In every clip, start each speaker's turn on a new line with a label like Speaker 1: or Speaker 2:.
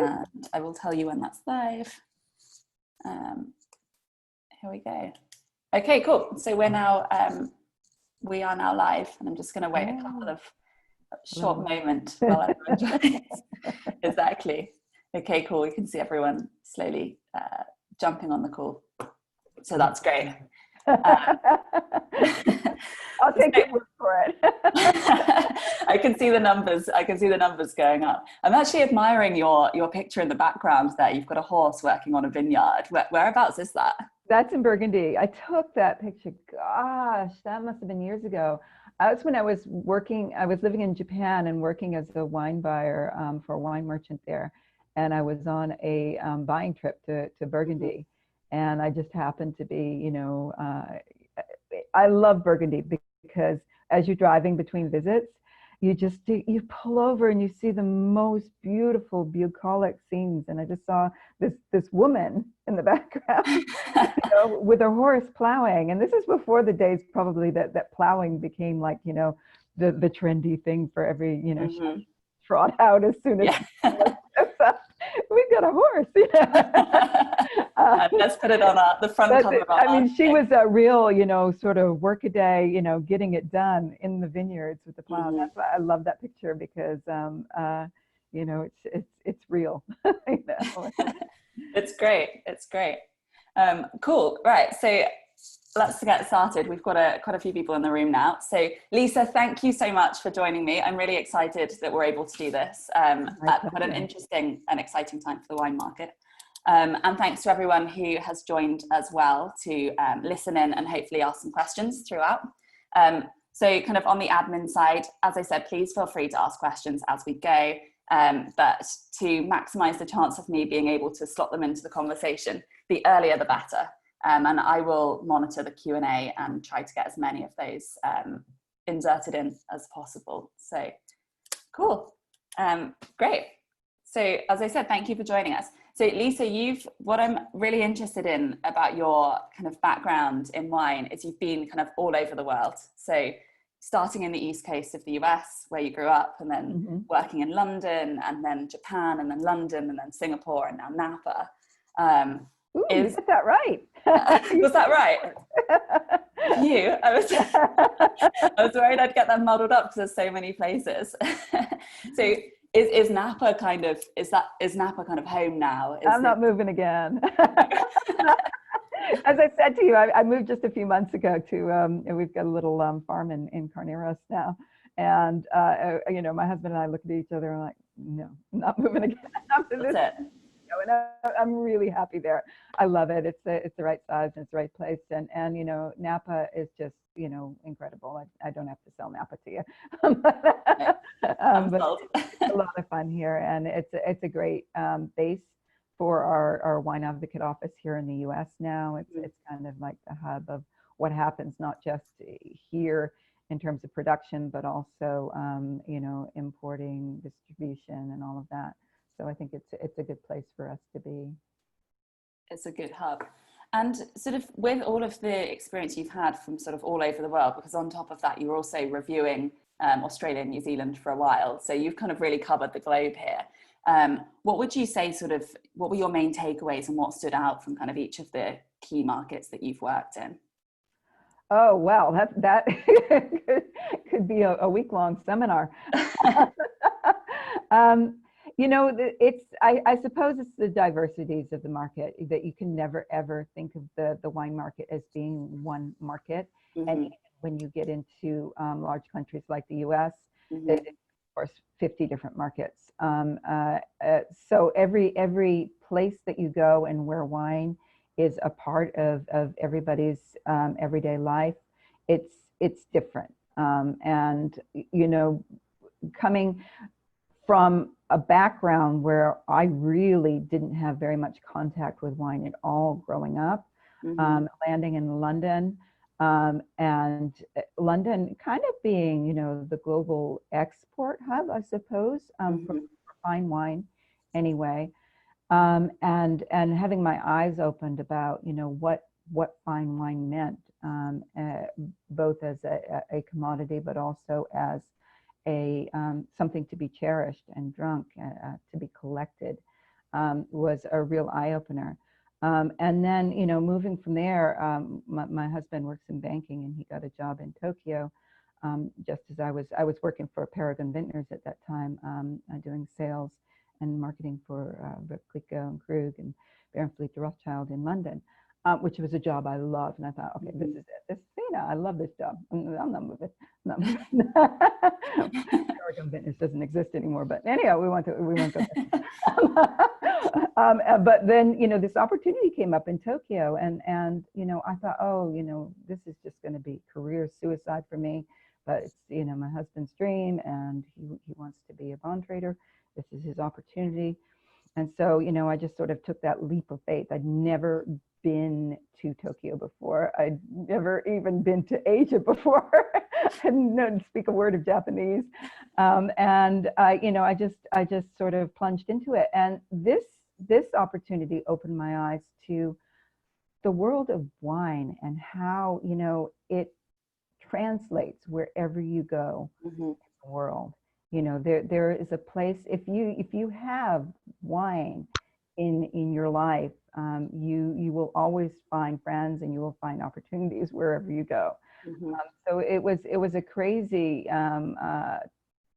Speaker 1: and I will tell you when that's live. Here we go. Okay, cool. So we are now live, and I'm just going to wait a couple of short moment while everyone joins. Exactly. Okay, cool. We can see everyone slowly jumping on the call. So that's great.
Speaker 2: I'll take your word for it.
Speaker 1: I can see the numbers. I can see the numbers going up. I'm actually admiring your picture in the background there. You've got a horse working on a vineyard. Whereabouts is that?
Speaker 2: That's in Burgundy. I took that picture. Gosh, that must have been years ago. That's when I was living in Japan and working as a wine buyer for a wine merchant there. And I was on a buying trip to Burgundy. And I just happened to be, I love Burgundy because as you're driving between visits, you pull over and you see the most beautiful bucolic scenes. And I just saw this woman in the background with her horse plowing. And this is before the days probably that plowing became like, the trendy thing for every, trot out as soon as we've got a horse.
Speaker 1: Let's put it on the front cover of our
Speaker 2: I mean, she was a real, sort of work a day, getting it done in the vineyards with the plow. That's why I love that picture because, it's real.
Speaker 1: It's great. It's great. Cool. Right. So let's get started. We've got quite a few people in the room now. So Lisa, thank you so much for joining me. I'm really excited that we're able to do this at quite an interesting and exciting time for the wine market. And thanks to everyone who has joined as well to listen in and hopefully ask some questions throughout. So kind of on the admin side, as I said, please feel free to ask questions as we go, but to maximize the chance of me being able to slot them into the conversation, the earlier the better. And I will monitor the Q&A and try to get as many of those inserted in as possible. So cool. Great. So as I said, thank you for joining us. So Lisa, what I'm really interested in about your kind of background in wine is you've been kind of all over the world. So starting in the East Coast of the US where you grew up, and then working in London, and then Japan, and then London, and then Singapore, and now Napa.
Speaker 2: You got that right.
Speaker 1: Was that right? I was worried I'd get that muddled up because there's so many places. So is Napa kind of home now?
Speaker 2: I'm not moving again. As I said to you, I moved just a few months ago to we've got a little farm in Carneros now, and my husband and I look at each other and we're like, no, I'm not moving again.
Speaker 1: That's it.
Speaker 2: And I'm really happy there. I love it. It's the right size and it's the right place. And Napa is just, incredible. I don't have to sell Napa to you. But it's a lot of fun here. And it's a great base for our wine advocate office here in the US now. It's kind of like the hub of what happens, not just here in terms of production, but also, importing, distribution and all of that. So I think it's a good place for us to be.
Speaker 1: It's a good hub. And sort of with all of the experience you've had from sort of all over the world, because on top of that, you were also reviewing Australia and New Zealand for a while. So you've kind of really covered the globe here. What would you say what were your main takeaways and what stood out from kind of each of the key markets that you've worked in?
Speaker 2: Oh, well, that could be a week-long seminar. I suppose it's the diversities of the market that you can never ever think of the wine market as being one market. And when you get into large countries like the US, it is, of course, 50 different markets. So every place that you go and where wine is a part of everybody's everyday life, it's different. And coming from a background where I really didn't have very much contact with wine at all growing up, landing in London, and London kind of being, the global export hub, I suppose, for fine wine anyway, and having my eyes opened about, what fine wine meant, both as a commodity, but also as something to be cherished and drunk, to be collected. was a real eye-opener. And then, you know, moving from there, my husband works in banking, and he got a job in Tokyo, just as I was working for Paragon Vintners at that time, doing sales and marketing for Kliko and Krug and Baron Fleet de Rothschild in London, which was a job I loved. And I thought, okay, this is it. I love this job. I'm not moving. Paragon Vintners doesn't exist anymore, but anyhow, we went to but then, you know, this opportunity came up in Tokyo, and you know, I thought, oh, you know, this is just going to be career suicide for me, but it's, you know, my husband's dream, and he wants to be a bond trader. This is his opportunity. And so, you know, I just sort of took that leap of faith. I'd never been to Tokyo before. I'd never even been to Asia before. I didn't speak a word of Japanese. And you know, I just sort of plunged into it. And this opportunity opened my eyes to the world of wine and how, you know, it translates wherever you go in the world. You know, there is a place, if you have wine in your life, you will always find friends, and you will find opportunities wherever you go. So it was a crazy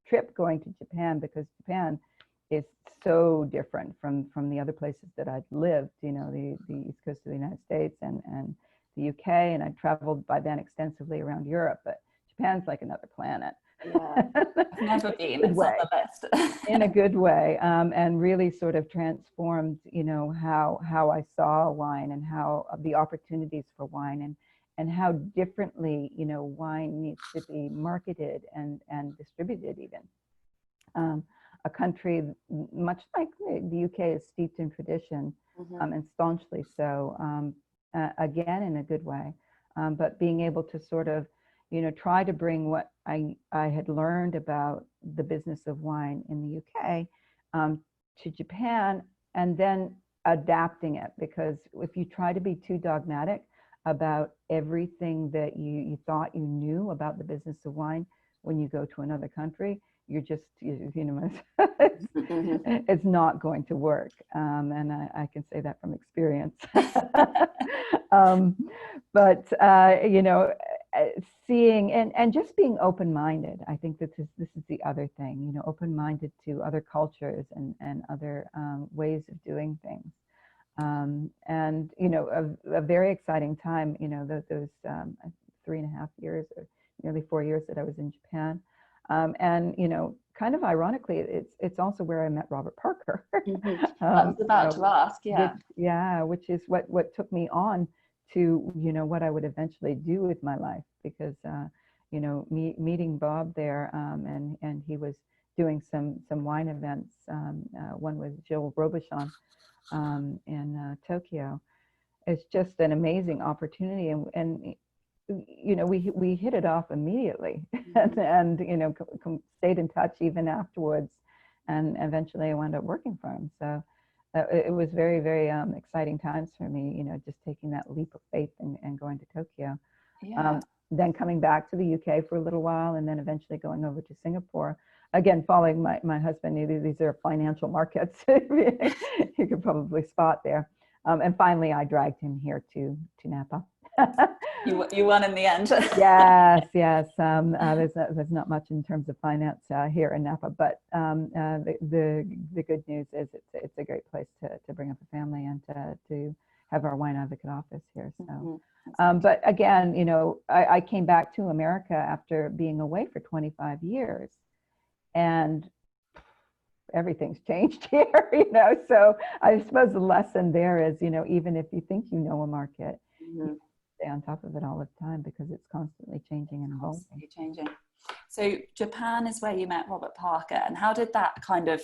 Speaker 2: trip going to Japan, because Japan is so different from the other places that I'd lived. You know, the East Coast of the United States and the UK, and I traveled by then extensively around Europe, but Japan's like another planet.
Speaker 1: Yeah, I've never been. It's on the list.
Speaker 2: In a good way, and really sort of transformed, you know, how I saw wine, and how the opportunities for wine, and how differently, you know, wine needs to be marketed and distributed even. A country much like the UK is steeped in tradition, and staunchly so, again, in a good way, but being able to sort of, you know, try to bring what I had learned about the business of wine in the UK to Japan, and then adapting it. Because if you try to be too dogmatic about everything that you thought you knew about the business of wine, when you go to another country, you're just, you know, it's not going to work. And I can say that from experience. But, you know, seeing and just being open-minded. I think that this is the other thing, you know, open-minded to other cultures and other ways of doing things. And, you know, a very exciting time, you know, those 3.5 years or nearly 4 years that I was in Japan. And, you know, kind of ironically, it's also where I met Robert Parker.
Speaker 1: I was about to ask,
Speaker 2: which is what took me on to, you know, what I would eventually do with my life, because, you know, meeting Bob there, and he was doing some wine events. One with Gilles Robuchon in Tokyo. It's just an amazing opportunity, and you know, we hit it off immediately, and you know, stayed in touch even afterwards, and eventually I wound up working for him. So it was very, very exciting times for me, you know, just taking that leap of faith and going to Tokyo. Then coming back to the UK for a little while, and then eventually going over to Singapore. Again, following my husband. These are financial markets. You could probably spot there. And finally, I dragged him here to Napa.
Speaker 1: You won in the end.
Speaker 2: Yes. There's not much in terms of finance here in Napa, but the good news is it's a great place to bring up a family and to have our wine advocate office here. So, but again, you know, I came back to America after being away for 25 years, and everything's changed here, you know. So I suppose the lesson there is, you know, even if you think you know a market, you stay on top of it all the time, because it's constantly changing and evolving.
Speaker 1: Constantly changing. So Japan is where you met Robert Parker, and how did that kind of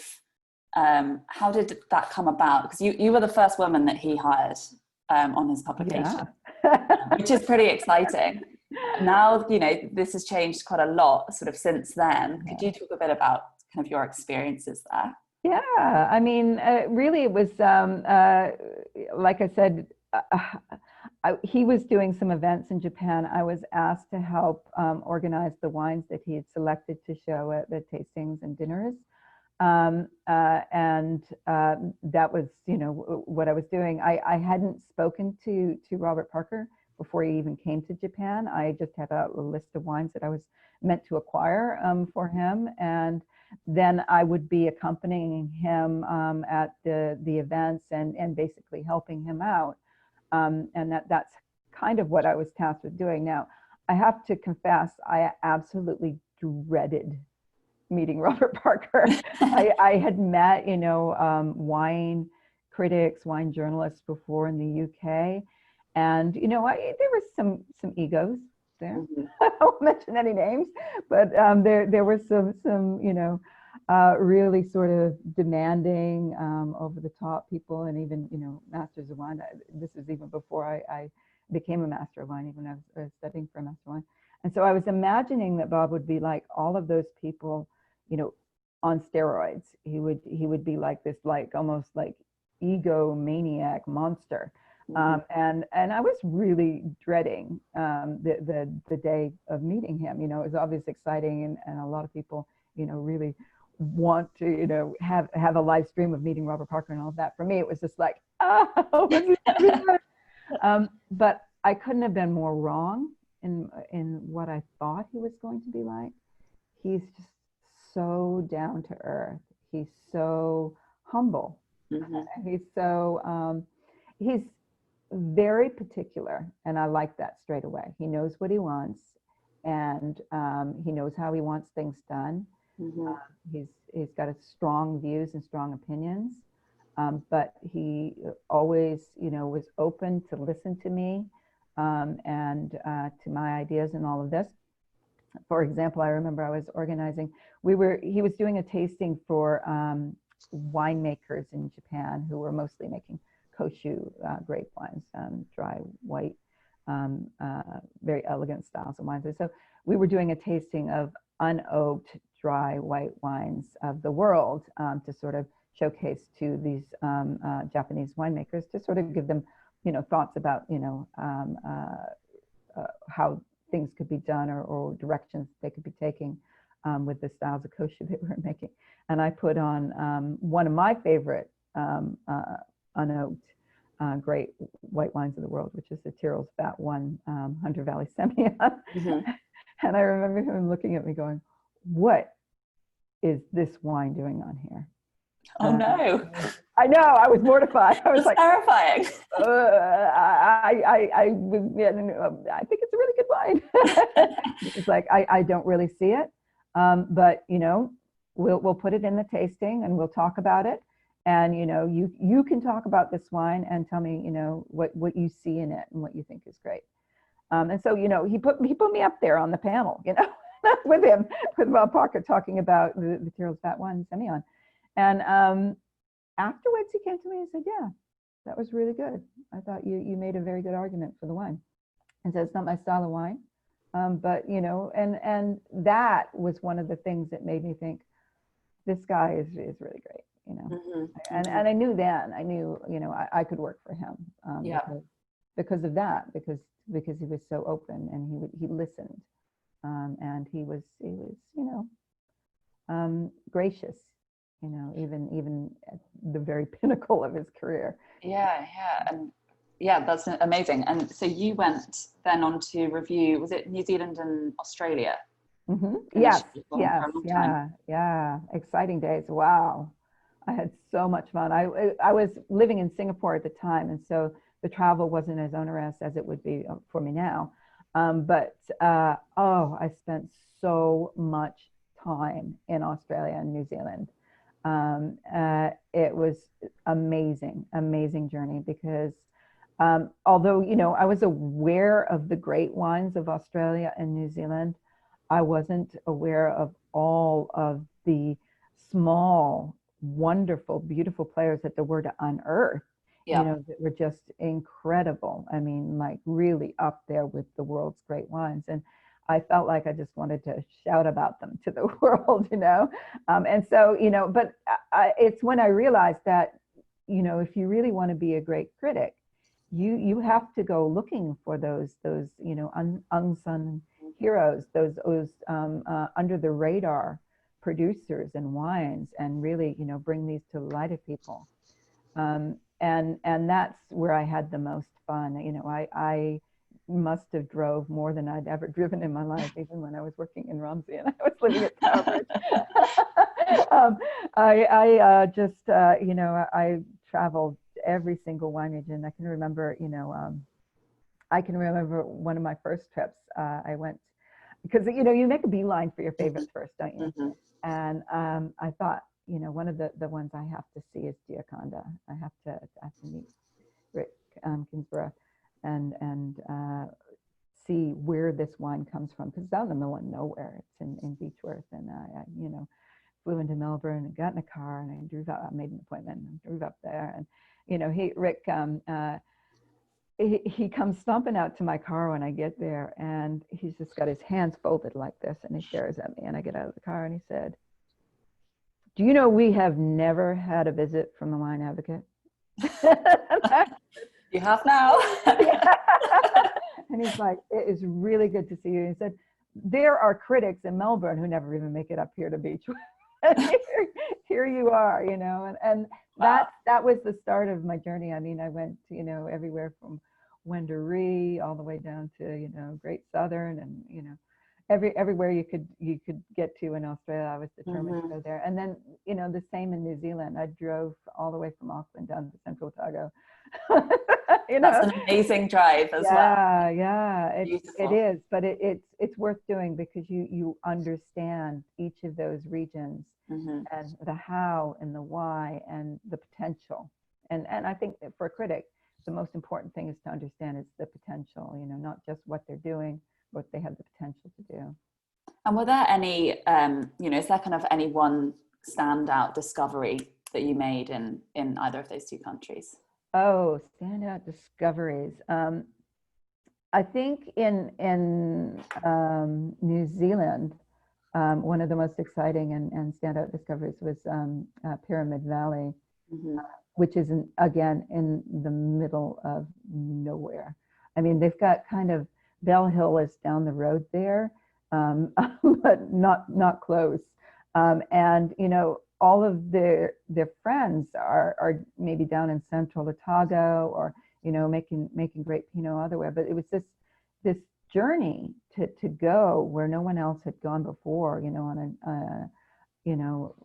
Speaker 1: how did that come about? Because you were the first woman that he hired on his publication, which is pretty exciting. Now, you know, this has changed quite a lot sort of since then. Could you talk a bit about kind of your experiences there?
Speaker 2: Yeah, I mean, really it was, like I said, he was doing some events in Japan. I was asked to help organize the wines that he had selected to show at the tastings and dinners. That was, you know, what I was doing. I hadn't spoken to Robert Parker before he even came to Japan. I just had a list of wines that I was meant to acquire for him, and then I would be accompanying him at the events and basically helping him out. And that's kind of what I was tasked with doing. Now, I have to confess, I absolutely dreaded meeting Robert Parker. I had met, you know, wine critics, wine journalists before in the UK, and you know, there was some egos there.
Speaker 1: Mm-hmm.
Speaker 2: I won't mention any names, but there were some you know, really sort of demanding, over the top people, and even, you know, masters of wine. This is even before I became a master of wine, even when I was studying for a master of wine. And so I was imagining that Bob would be like all of those people, you know, on steroids. He would be like this, like almost like egomaniac monster. And I was really dreading the day of meeting him. You know, it was obviously exciting, and a lot of people, you know, really want to, you know, have a live stream of meeting Robert Parker and all of that. For me, it was just like, oh, this is good. But I couldn't have been more wrong in what I thought he was going to be like. He's just so down to earth. He's so humble. Mm-hmm. He's so he's very particular, and I like that straight away. He knows what he wants, and he knows how he wants things done. Mm-hmm. He's got a strong views and strong opinions, but he always, you know, was open to listen to me and to my ideas and all of this. For example, I remember I was organizing. He was doing a tasting for winemakers in Japan who were mostly making Koshu grape wines, dry, white, very elegant styles of wines. And so we were doing a tasting of unoaked, dry, white wines of the world to sort of showcase to these Japanese winemakers, to sort of give them, you know, thoughts about, you know, how things could be done, or directions they could be taking with the styles of Koshu they were making. And I put on one of my favorite unoaked great white wines of the world, which is the Tyrrell's Fat One Hunter Valley Semillon. Mm-hmm. And I remember him looking at me going, "What is this wine doing on here?"
Speaker 1: Oh no.
Speaker 2: I know, I was mortified. I was like,
Speaker 1: terrifying.
Speaker 2: I think it's a really good wine. It's like, I don't really see it. But, you know, we'll put it in the tasting and we'll talk about it. And, you know, you can talk about this wine and tell me, you know, what you see in it and what you think is great. And so, you know, he put me up there on the panel, you know, with him, with Bob Parker, talking about the Tyrrell's Fat One Semillon. And afterwards, he came to me and said, "Yeah, that was really good. I thought you made a very good argument for the wine." And so it's not my style of wine, but, you know, and that was one of the things that made me think, this guy is really great, you know. Mm-hmm. And I knew then, you know, I could work for him
Speaker 1: yeah.
Speaker 2: because of that, because he was so open, and he listened, and he was you know, gracious. You know, even at the very pinnacle of his career.
Speaker 1: Yeah, and yeah, that's amazing. And so you went then on to review, was it New Zealand and Australia?
Speaker 2: Mm-hmm. Yes, yeah. Exciting days. Wow. I had so much fun. I was living in Singapore at the time, and so the travel wasn't as onerous as it would be for me now. But I spent so much time in Australia and New Zealand. It was amazing journey, because although, you know, I was aware of the great wines of Australia and New Zealand, I wasn't aware of all of the small, wonderful, beautiful players that there were to unearth, you know, that were just incredible. I mean, like really up there with the world's great wines. And I felt like I just wanted to shout about them to the world, you know? And so, you know, but it's when I realized that, you know, if you really want to be a great critic, you have to go looking for those, you know, unsung heroes, those under the radar producers and wines and really, you know, bring these to the light of people. And that's where I had the most fun. You know, I must have drove more than I'd ever driven in my life, even when I was working in Romsey and I was living at Cowbridge. You know, I traveled every single wine region. I can remember, you know, I can remember one of my first trips. I went, because, you know, you make a beeline for your favorites first, don't you?
Speaker 1: Mm-hmm.
Speaker 2: And I thought, you know, one of the ones I have to see is Gioconda. I have to meet Rick Kinsborough and see where this wine comes from, because it's out in the middle of nowhere. It's in Beechworth, and I, you know, flew into Melbourne and got in a car and I drove out. I made an appointment and drove up there, and you know, Rick he comes stomping out to my car when I get there, and he's just got his hands folded like this, and he stares at me, and I get out of the car and he said, "Do you know we have never had a visit from the Wine Advocate?"
Speaker 1: You have now.
Speaker 2: And he's like, "It is really good to see you." He said, "There are critics in Melbourne who never even make it up here to Beechwood." Here you are, you know, and that was the start of my journey. I mean, I went, you know, everywhere from Wendouree all the way down to, you know, Great Southern, and, you know, everywhere you could get to in Australia. I was determined to go there. And then, you know, the same in New Zealand. I drove all the way from Auckland down to Central Otago. You know?
Speaker 1: That's an amazing drive as well.
Speaker 2: Yeah, it is, but it's worth doing, because you understand each of those regions and the how and the why and the potential. And I think that for a critic, the most important thing is to understand is the potential, you know, not just what they're doing, what they have the potential to do.
Speaker 1: And were there any, you know, is there kind of any one standout discovery that you made in either of those two countries?
Speaker 2: Oh, standout discoveries. I think in New Zealand, one of the most exciting and standout discoveries was Pyramid Valley, which is again in the middle of nowhere. I mean, they've got kind of, Bell Hill is down the road there, but not close. And you know, all of their friends are maybe down in Central Otago, or you know, making great Pinot otherwhere. But it was this journey to go where no one else had gone before. You know, on a you know,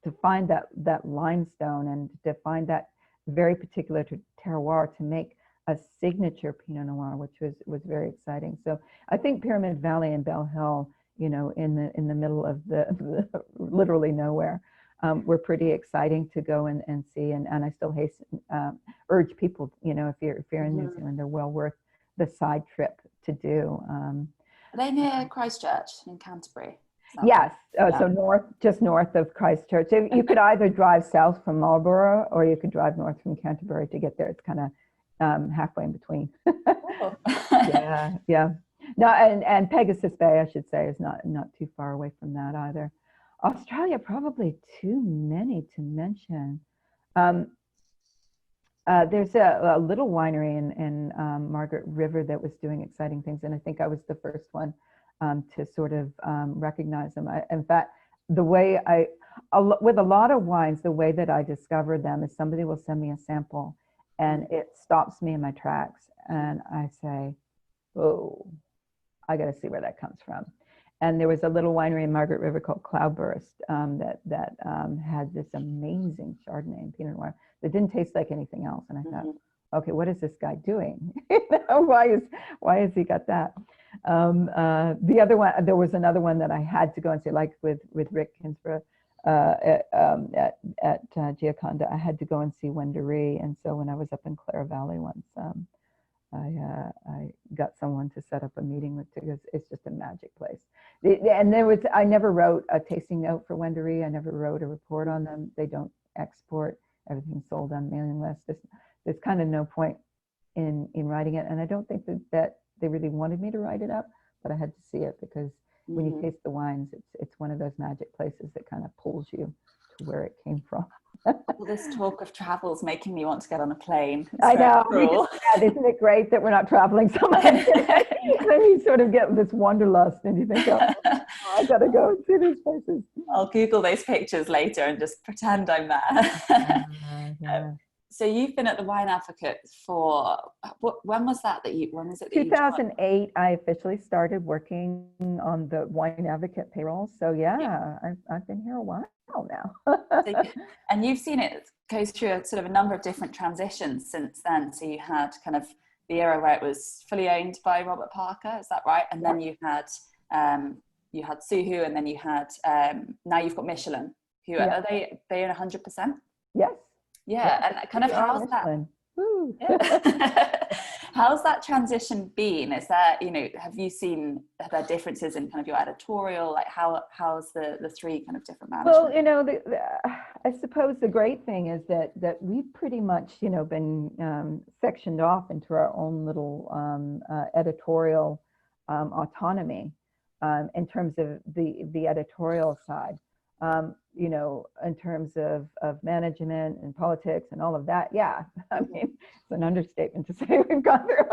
Speaker 2: to find that limestone and to find that very particular terroir to make a signature Pinot Noir, which was very exciting. So I think Pyramid Valley and Bell Hill, you know, in the middle of the literally nowhere, were pretty exciting to go and see. And I still urge people, you know, if you're in New Zealand, they're well worth the side trip to do.
Speaker 1: Are they near Christchurch in Canterbury?
Speaker 2: Yes, so just north of Christchurch. So you could either drive south from Marlborough, or you could drive north from Canterbury to get there. It's kind of halfway in between.
Speaker 1: Oh.
Speaker 2: Yeah. No, and Pegasus Bay, I should say, is not too far away from that either. Australia, probably too many to mention. There's a little winery in Margaret River that was doing exciting things, and I think I was the first one to sort of recognize them. In fact, the way with a lot of wines, the way that I discover them is somebody will send me a sample, and it stops me in my tracks, and I say, "Oh, I got to see where that comes from." And there was a little winery in Margaret River called Cloudburst that had this amazing Chardonnay and Pinot Noir that didn't taste like anything else. And I thought, okay, what is this guy doing? Why has he got that? The other one, there was another one that I had to go and see, like with Rick Kinsborough at Gioconda. I had to go and see Wendouree. And so when I was up in Clare Valley once, I got someone to set up a meeting with, because it's just a magic place. And I never wrote a tasting note for Wendouree. I never wrote a report on them. They don't export. Everything's sold on mailing lists. There's kind of no point in writing it. And I don't think that they really wanted me to write it up, but I had to see it, because when you taste the wines, it's one of those magic places that kind of pulls you to where it came from.
Speaker 1: All this talk of travel is making me want to get on a plane.
Speaker 2: I know. Cool. Isn't it great that we're not traveling so much? And you sort of get this wanderlust, and you think, oh, I gotta go and see these places.
Speaker 1: I'll Google those pictures later and just pretend I'm there.
Speaker 2: Yeah.
Speaker 1: So you've been at the Wine Advocate for, when was when was it that you joined?
Speaker 2: 2008, I officially started working on the Wine Advocate payroll. So yeah, I've been here a while now.
Speaker 1: And you've seen it goes through a sort of a number of different transitions since then. So you had kind of the era where it was fully owned by Robert Parker, is that right? And then you had Suhu, and then you had now you've got Michelin, who are they own 100%?
Speaker 2: Yes.
Speaker 1: Yeah, and kind of how's that? Yeah. How's that transition been? Is there, are there differences in kind of your editorial? Like how's the three kind of different management?
Speaker 2: Well, I suppose the great thing is that we've pretty much, been sectioned off into our own little editorial autonomy in terms of the editorial side. In terms of management and politics and all of that, yeah, I mean, it's an understatement to say we've gone through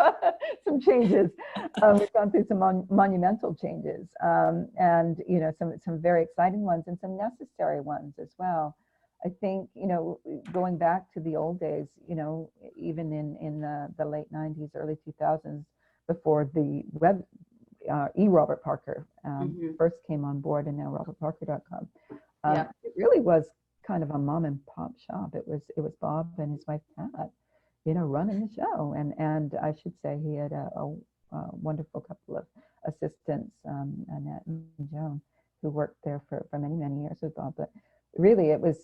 Speaker 2: some changes. We've gone through some monumental changes, and some very exciting ones and some necessary ones as well. I think going back to the old days, even in the late 90s, early 2000s, before the web. Robert Parker first came on board, and now robertparker.com. It really was kind of a mom and pop shop. It was Bob and his wife Pat, running the show, and I should say he had a wonderful couple of assistants, Annette and Joan, who worked there for many years with Bob. But really, it was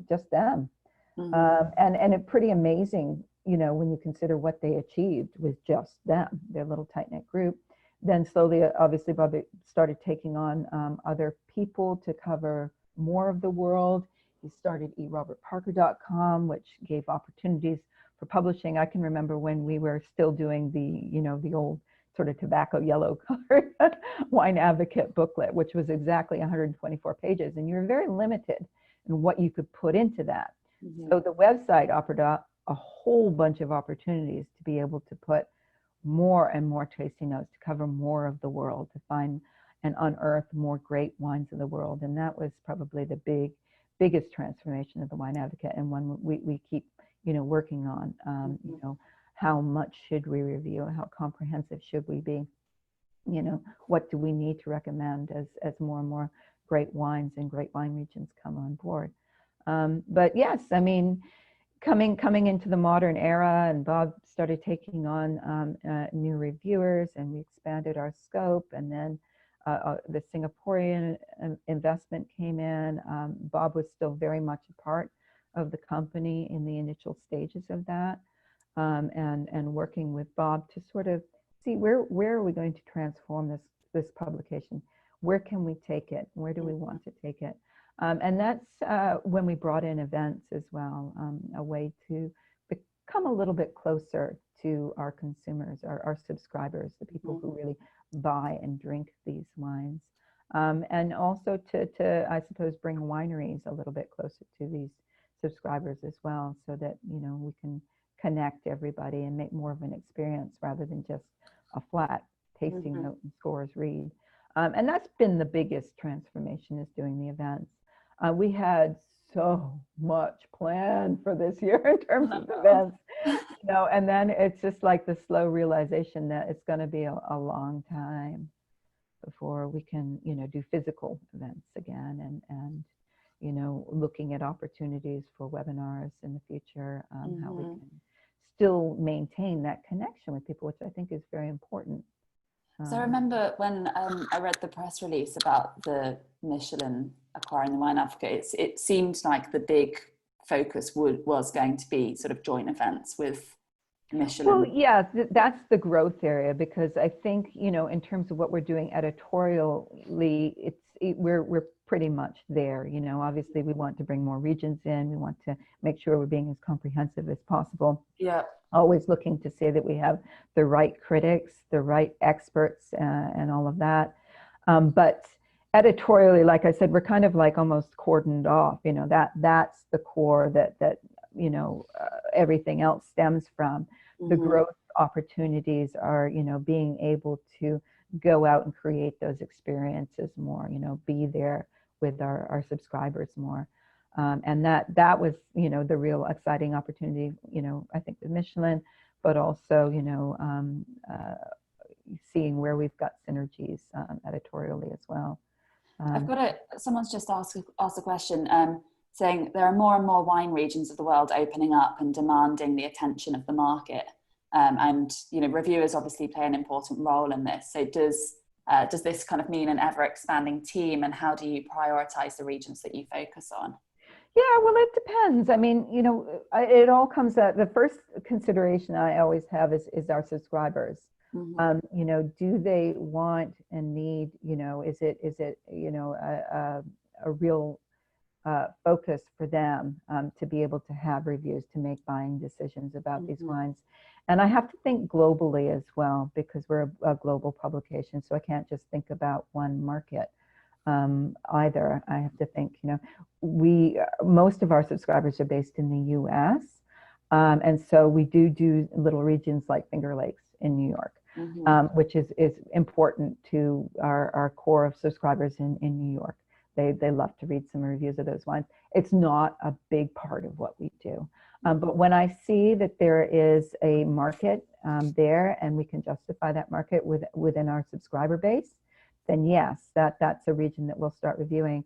Speaker 2: just them, and it pretty amazing. When you consider what they achieved with just them, their little tight-knit group. Then slowly, obviously, Bob started taking on other people to cover more of the world. He started erobertparker.com, which gave opportunities for publishing. I can remember when we were still doing the old sort of tobacco yellow colored Wine Advocate booklet, which was exactly 124 pages. And you were very limited in what you could put into that. So the website offered a whole bunch of opportunities to be able to put more and more tasting notes, to cover more of the world, to find and unearth more great wines of the world. And that was probably the biggest transformation of the Wine Advocate, and one we keep working on. How much should we review? How comprehensive should we be? What do we need to recommend as more and more great wines and great wine regions come on board? But yes, I mean, coming into the modern era, and Bob started taking on new reviewers, and we expanded our scope, and then the Singaporean investment came in. Bob was still very much a part of the company in the initial stages of that, and working with Bob to sort of see where are we going to transform this publication? Where can we take it? Where do we want to take it? And that's when we brought in events as well, a way to become a little bit closer to our consumers, our subscribers, the people who really buy and drink these wines. And also to, I suppose, bring wineries a little bit closer to these subscribers as well, so that, we can connect everybody and make more of an experience rather than just a flat tasting note and scores read. And that's been the biggest transformation, is doing the events. We had so much planned for this year in terms of events, and then it's just like the slow realization that it's going to be a long time before we can, do physical events again, and looking at opportunities for webinars in the future, how we can still maintain that connection with people, which I think is very important.
Speaker 1: So I remember when I read the press release about the Michelin acquiring the Wine Advocate, it seemed like the big focus was going to be sort of joint events with Michelin.
Speaker 2: Well, yeah, that's the growth area, because I think, in terms of what we're doing editorially, we're pretty much there. Obviously we want to bring more regions in. We want to make sure we're being as comprehensive as possible.
Speaker 1: Yeah.
Speaker 2: Always looking to say that we have the right critics, the right experts, and all of that. But editorially, like I said, we're kind of like almost cordoned off. That's the core that everything else stems from. The growth opportunities are, being able to go out and create those experiences more, be there with our subscribers more. And that was, the real exciting opportunity, I think with Michelin, but also, seeing where we've got synergies editorially as well.
Speaker 1: I've got someone's just asked a question saying there are more and more wine regions of the world opening up and demanding the attention of the market. And, reviewers obviously play an important role in this. So does this kind of mean an ever expanding team, and how do you prioritize the regions that you focus on?
Speaker 2: Yeah, well, it depends. I mean, it all comes at the first consideration I always have is our subscribers. Mm-hmm. Do they want and need, is it a real focus for them to be able to have reviews, to make buying decisions about mm-hmm. these wines. And I have to think globally as well, because we're a global publication, so I can't just think about one market either. I have to think, most of our subscribers are based in the US, and so we do little regions like Finger Lakes in New York, mm-hmm. Which is important to our core of subscribers in New York. They love to read some reviews of those wines. It's not a big part of what we do. But when I see that there is a market there and we can justify that market within our subscriber base, then yes, that's a region that we'll start reviewing.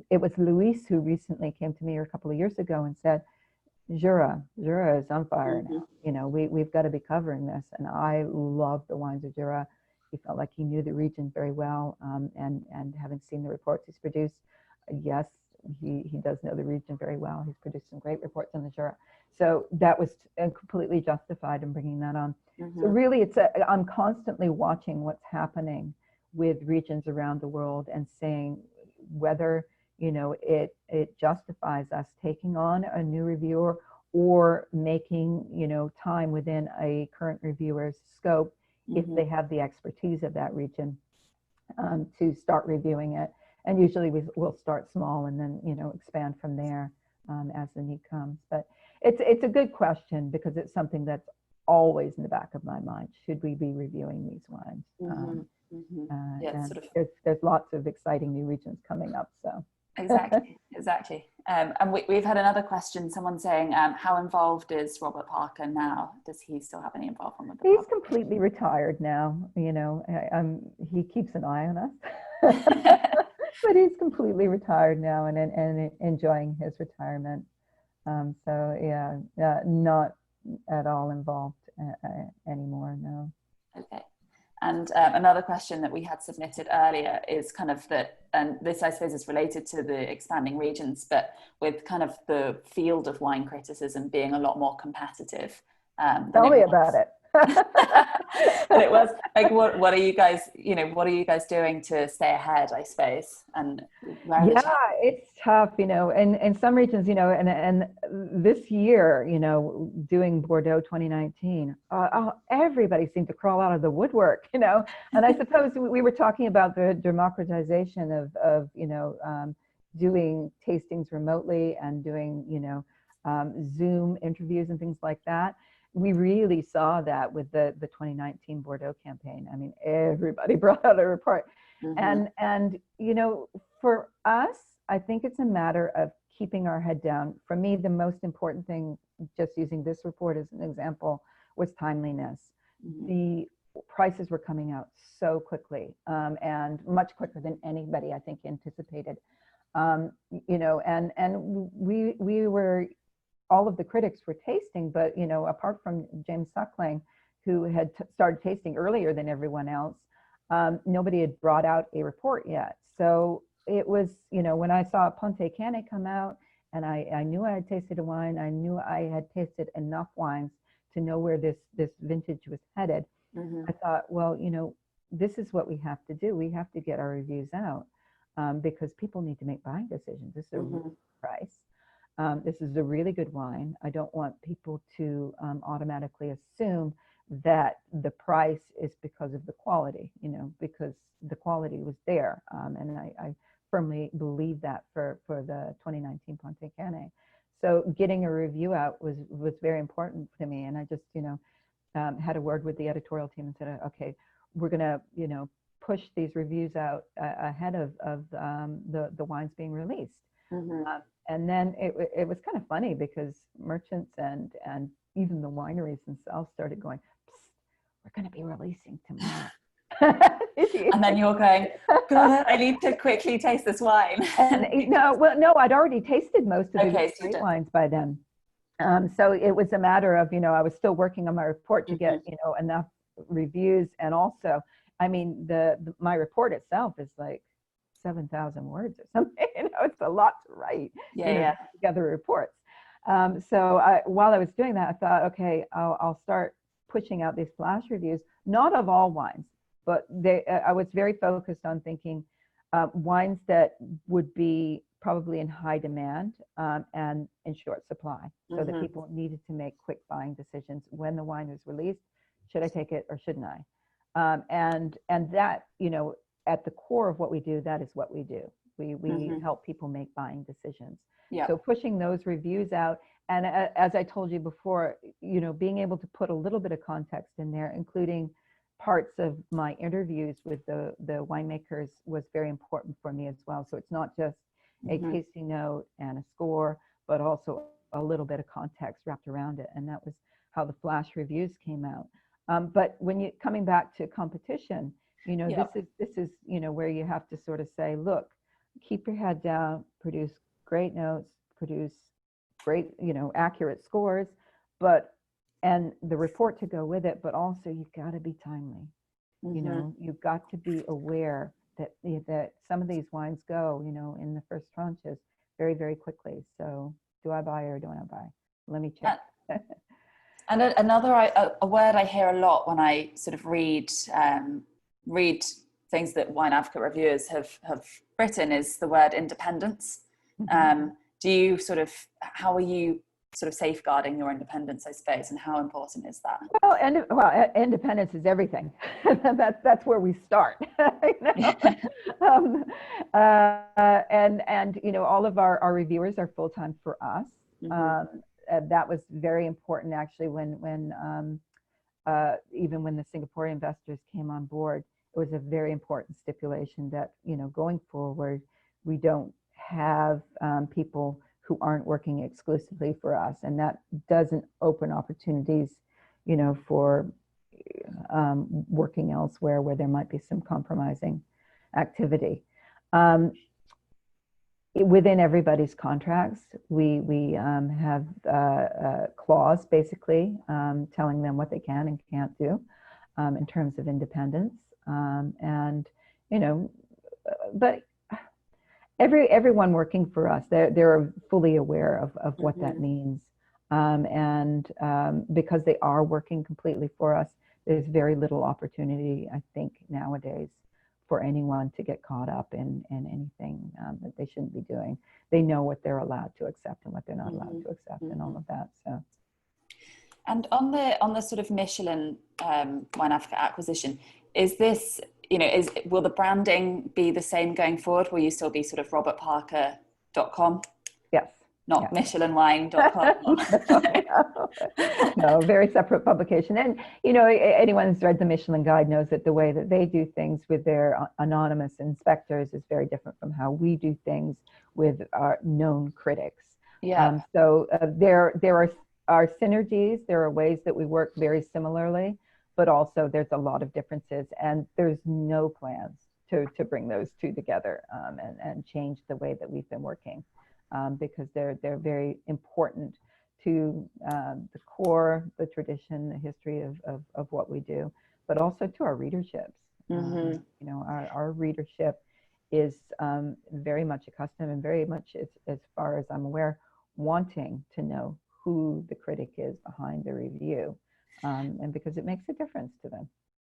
Speaker 2: It was Luis who recently came to me a couple of years ago and said, Jura is on fire mm-hmm. now. We've got to be covering this. And I love the wines of Jura. He felt like he knew the region very well, and having seen the reports he's produced, yes, he does know the region very well. He's produced some great reports on the Jura. So that was completely justified in bringing that on. Mm-hmm. So really, I'm constantly watching what's happening with regions around the world and saying whether, it justifies us taking on a new reviewer or making, time within a current reviewer's scope, if they have the expertise of that region, to start reviewing it. And usually we'll start small and then, expand from there as the need comes. But it's a good question, because it's something that's always in the back of my mind. Should we be reviewing these wines? Yeah, there's lots of exciting new regions coming up. So
Speaker 1: exactly. And we've had another question. Someone saying, how involved is Robert Parker now? Does he still have any involvement with the
Speaker 2: He's completely retired now. He keeps an eye on us, but he's completely retired now and enjoying his retirement. So yeah, not at all involved anymore. No.
Speaker 1: Okay. And another question that we had submitted earlier is kind of that, and this I suppose is related to the expanding regions, but with kind of the field of wine criticism being a lot more competitive.
Speaker 2: Tell me about it.
Speaker 1: And it was like, what are you guys doing to stay ahead, I suppose? And
Speaker 2: it's tough, and some regions, and this year, doing Bordeaux 2019, everybody seemed to crawl out of the woodwork, and I suppose we were talking about the democratization of doing tastings remotely and doing, Zoom interviews and things like that. We really saw that with the 2019 Bordeaux campaign. I mean, everybody brought out a report. Mm-hmm. And for us, I think it's a matter of keeping our head down. For me, the most important thing, just using this report as an example, was timeliness. Mm-hmm. The prices were coming out so quickly, and much quicker than anybody, I think, anticipated. And we were, all of the critics were tasting, but apart from James Suckling, who had started tasting earlier than everyone else, nobody had brought out a report yet. So it was, when I saw Ponte Cane come out, and I knew I had tasted a wine, I knew I had tasted enough wines to know where this vintage was headed. Mm-hmm. I thought, well, this is what we have to do. We have to get our reviews out, because people need to make buying decisions. This is a real price. This is a really good wine. I don't want people to automatically assume that the price is because of the quality, because the quality was there. And I firmly believe that for the 2019 Ponte Cane. So getting a review out was very important to me. And I just, had a word with the editorial team and said, okay, we're going to, you know, push these reviews out ahead of the wines being released.
Speaker 1: Mm-hmm.
Speaker 2: And then it was kind of funny because merchants and even the wineries themselves started going, we're going to be releasing tomorrow.
Speaker 1: And then you're going, God, I need to quickly taste this wine.
Speaker 2: And no, I'd already tasted most of the great wines by then. So it was a matter of, you know, I was still working on my report to get, you know, enough reviews. And also, I mean, my report itself is like 7,000 words or something. You know, it's a lot to write. Together reports. So while I was doing that, I thought, okay, I'll start pushing out these flash reviews, not of all wines, but I was very focused on thinking wines that would be probably in high demand and in short supply, so that people needed to make quick buying decisions when the wine was released. Should I take it or shouldn't I? And that, you know, at the core of what we do, that is what we do. We help people make buying decisions. So pushing those reviews out, and as I told you before, you know, being able to put a little bit of context in there, including parts of my interviews with the winemakers, was very important for me as well. So it's not just a tasting note and a score, but also a little bit of context wrapped around it. And that was how the flash reviews came out. But when you coming back to competition, you know, this is, you know, where you have to sort of say, look, keep your head down, produce great notes, produce great, you know, accurate scores, and the report to go with it, but also you've got to be timely. You know, you've got to be aware that some of these wines go, you know, in the first tranches very, very quickly. So do I buy or don't I buy? Let me check.
Speaker 1: And another a word I hear a lot when I sort of read things that Wine Advocate reviewers have written is the word independence. Do you how are you sort of safeguarding your independence, I suppose, and how important is that?
Speaker 2: Well, independence is everything. That's where we start. You know? And you know, all of our reviewers are full-time for us. That was very important, actually, when even when the Singaporean investors came on board. It was a very important stipulation that, you know, going forward, we don't have people who aren't working exclusively for us, and that doesn't open opportunities, you know, for working elsewhere where there might be some compromising activity. Within everybody's contracts, we have a clause basically telling them what they can and can't do in terms of independence, and you know, but everyone working for us, they're fully aware of what that means, and because they are working completely for us, there's very little opportunity, I think, nowadays for anyone to get caught up in anything that they shouldn't be doing. They know what they're allowed to accept and what they're not allowed to accept, and all of that. So,
Speaker 1: and on the sort of Michelin Wine Advocate acquisition, is this, you know, will the branding be the same going forward? Will you still be sort of robertparker.com?
Speaker 2: Yes.
Speaker 1: Not michelinwine.com?
Speaker 2: No, very separate publication. And, you know, anyone who's read the Michelin Guide knows that the way that they do things with their anonymous inspectors is very different from how we do things with our known critics. So there are synergies. There are ways that we work very similarly, but also there's a lot of differences, and there's no plans to bring those two together and change the way that we've been working, because they're very important to the core, the tradition, the history of what we do, but also to our readerships. You know, our readership is very much accustomed and very much, as far as I'm aware, wanting to know who the critic is behind the review, and because it makes a difference to them.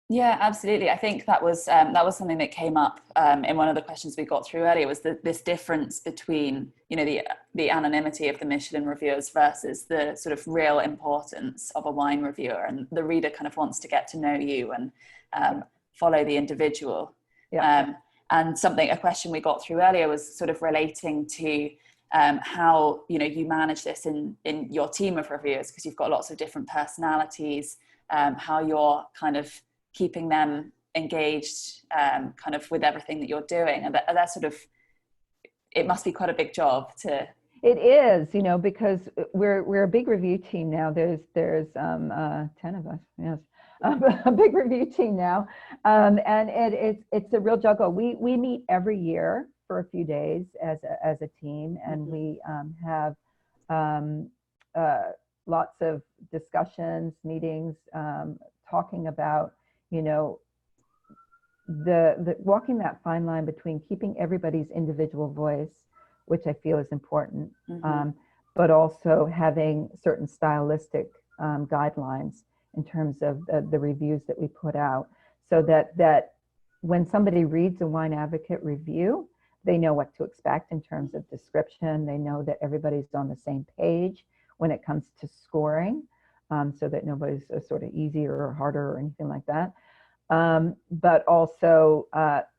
Speaker 1: Yeah, absolutely. I think that was something that came up in one of the questions we got through earlier, was this difference between, you know, the anonymity of the Michelin reviewers versus the sort of real importance of a wine reviewer, and the reader kind of wants to get to know you and follow the individual. And a question we got through earlier was sort of relating to how, you know, you manage this in your team of reviewers, because you've got lots of different personalities, how you're kind of keeping them engaged kind of with everything that you're doing? And that sort of, it must be quite a big job to.
Speaker 2: It is, you know, because we're a big review team now. There's 10 of us, yes, a big review team now, and it's a real juggle. We meet every year for a few days as a team, and we have lots of discussions, meetings, talking about, you know, the walking that fine line between keeping everybody's individual voice, which I feel is important, but also having certain stylistic guidelines in terms of the reviews that we put out, so that when somebody reads a Wine Advocate review, they know what to expect in terms of description. They know that everybody's on the same page when it comes to scoring, so that nobody's sort of easier or harder or anything like that. But also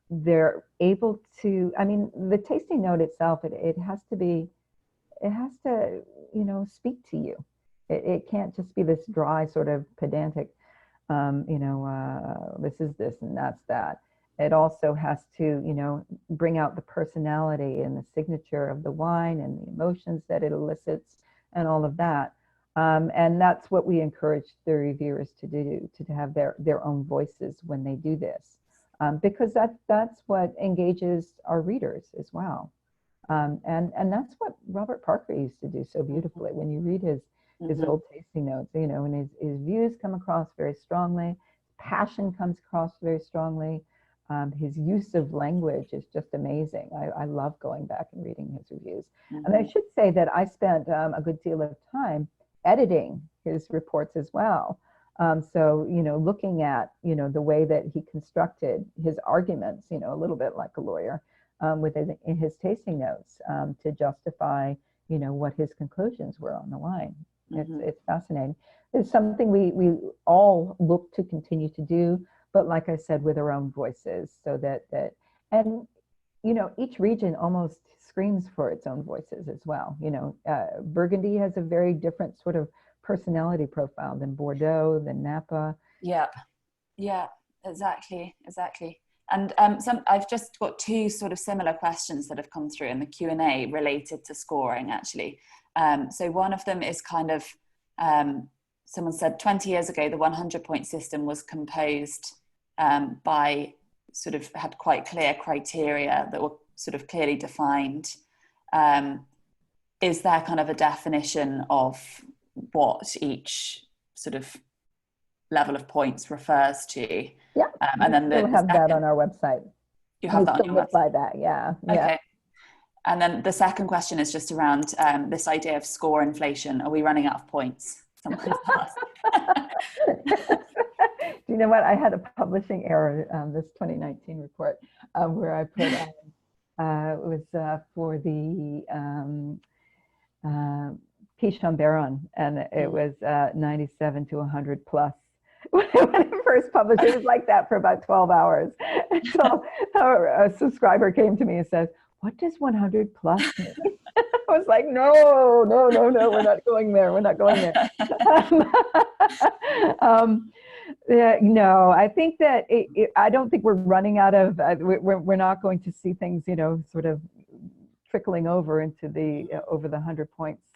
Speaker 2: they're able to, I mean, the tasting note itself, it has to, you know, speak to you. It can't just be this dry sort of pedantic, you know, this is this and that's that. It also has to, you know, bring out the personality and the signature of the wine and the emotions that it elicits and all of that. And that's what we encourage the reviewers to do, to have their own voices when they do this, because that's what engages our readers as well. And that's what Robert Parker used to do so beautifully. When you read his old tasting notes, you know, and his views come across very strongly, passion comes across very strongly. His use of language is just amazing. I love going back and reading his reviews. And I should say that I spent a good deal of time editing his reports as well. So, you know, looking at, you know, the way that he constructed his arguments, you know, a little bit like a lawyer, in his tasting notes, to justify, you know, what his conclusions were on the wine. It's fascinating. It's something we all look to continue to do, but like I said, with our own voices, so that and, you know, each region almost screams for its own voices as well. You know, Burgundy has a very different sort of personality profile than Bordeaux, than Napa.
Speaker 1: Yeah, exactly. And I've just got two sort of similar questions that have come through in the Q&A related to scoring, actually. So one of them is kind of, someone said 20 years ago, the 100-point system was composed by sort of had quite clear criteria that were sort of clearly defined. Is there kind of a definition of what each sort of level of points refers to?
Speaker 2: Yeah,
Speaker 1: and then
Speaker 2: we'll have that on our website.
Speaker 1: You have that on your website?
Speaker 2: By that, yeah.
Speaker 1: Okay. And then the second question is just around this idea of score inflation. Are we running out of points? Someone has asked.
Speaker 2: Do you know what? I had a publishing error, this 2019 report, where I put, it was for the Pichon Baron, and it was 97 to 100 plus. When I first published, it was like that for about 12 hours. And so a subscriber came to me and says, "What does 100 plus mean?" I was like, no, we're not going there. We're not going there. Yeah, no, I think that I don't think we're running out of, we're not going to see things, you know, sort of trickling over into the, over the 100 points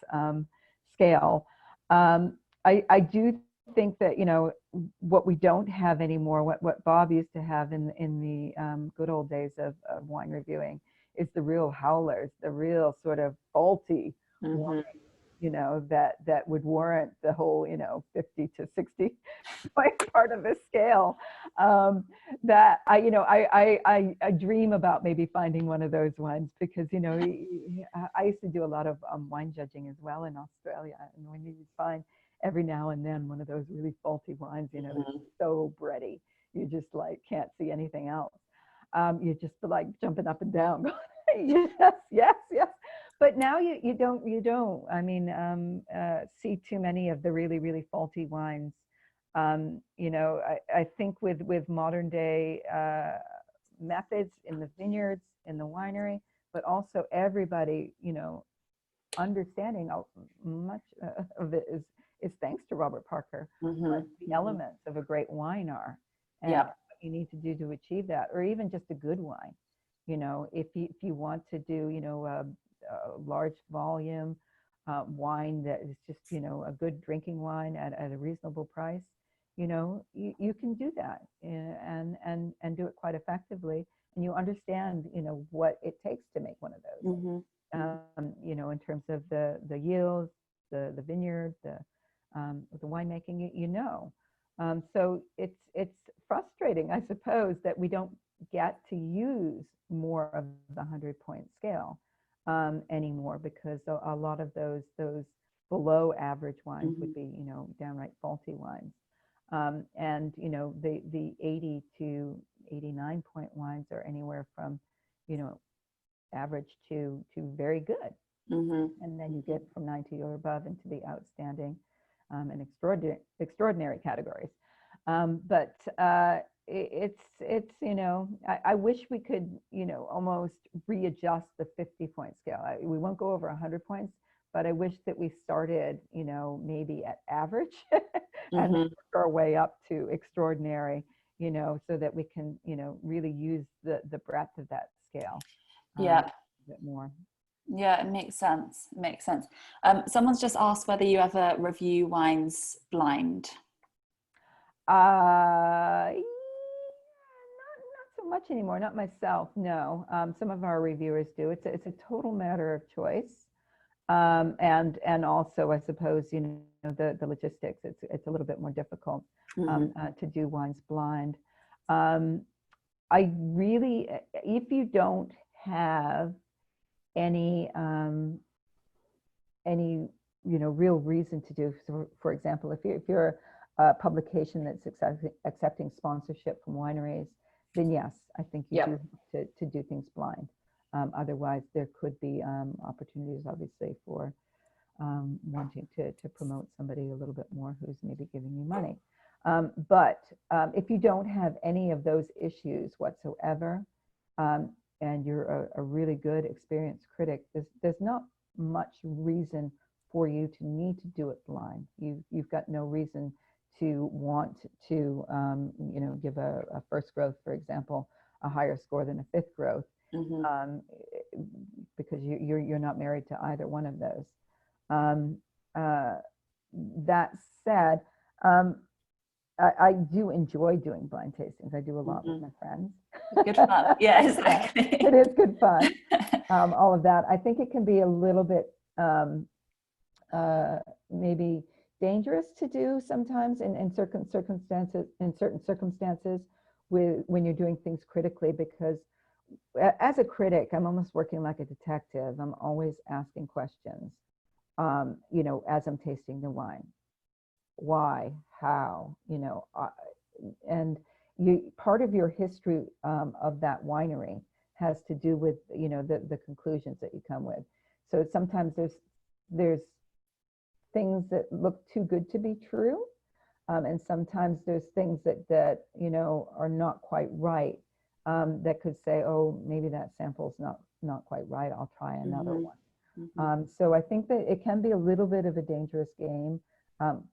Speaker 2: scale. I do think that, you know, what we don't have anymore, what Bob used to have in the good old days of wine reviewing, is the real howlers, the real sort of faulty wine, you know, that would warrant the whole, you know, 50 to 60 point part of the scale. That I dream about maybe finding one of those ones, because, you know, I used to do a lot of wine judging as well in Australia, and when you find every now and then one of those really faulty wines, you know, that's so bready, you just like can't see anything else. You just like jumping up and down, going, yes. But now you don't. I mean, see too many of the really faulty wines. You know, I think with modern day methods in the vineyards, in the winery, but also everybody, you know, understanding how much of it is thanks to Robert Parker, what the elements of a great wine are. And, you need to do to achieve that, or even just a good wine. If you want to do, a large volume wine that is just, a good drinking wine at a reasonable price, you can do that, and do it quite effectively. And you understand, what it takes to make one of those.
Speaker 1: Mm-hmm.
Speaker 2: In terms of the yields, the vineyard, the winemaking, so it's frustrating, I suppose, that we don't get to use more of the 100-point scale anymore, because a lot of those below average wines would be, downright faulty wines. And the 80 to 89-point wines are anywhere from, average to very good.
Speaker 1: Mm-hmm.
Speaker 2: And then you get from 90 or above into the outstanding and extraordinary categories. But it's I wish we could, almost readjust the 50-point scale. We won't go over 100 points, but I wish that we started, maybe at average and work our way up to extraordinary, so that we can, really use the breadth of that scale.
Speaker 1: Yeah.
Speaker 2: A bit more.
Speaker 1: Yeah, it makes sense. It makes sense. Someone's just asked whether you ever review wines blind.
Speaker 2: Not so much anymore. Not myself. No. Some of our reviewers do. It's a total matter of choice, and also, I suppose, the logistics. It's a little bit more difficult to do wines blind. I really, if you don't have any real reason to do, so for example, if you're a publication that's accepting sponsorship from wineries, then yes, I think you do have to do things blind. Otherwise, there could be opportunities, obviously, for wanting to promote somebody a little bit more who's maybe giving you money. But if you don't have any of those issues whatsoever, and you're a really good, experienced critic, there's not much reason for you to need to do it blind. You've got no reason to want to, give a first growth, for example, a higher score than a fifth growth, because you're not married to either one of those. That said, I do enjoy doing blind tastings. I do a lot with my friends.
Speaker 1: Good fun. Yeah, exactly.
Speaker 2: It is good fun. All of that. I think it can be a little bit maybe dangerous to do sometimes in certain circumstances when you're doing things critically, because as a critic, I'm almost working like a detective. I'm always asking questions, as I'm tasting the wine. Why, how, and part of your history of that winery has to do with, the conclusions that you come with. So sometimes there's things that look too good to be true. And sometimes there's things that are not quite right, that could say, oh, maybe that sample's not quite right. I'll try another one. So I think that it can be a little bit of a dangerous game,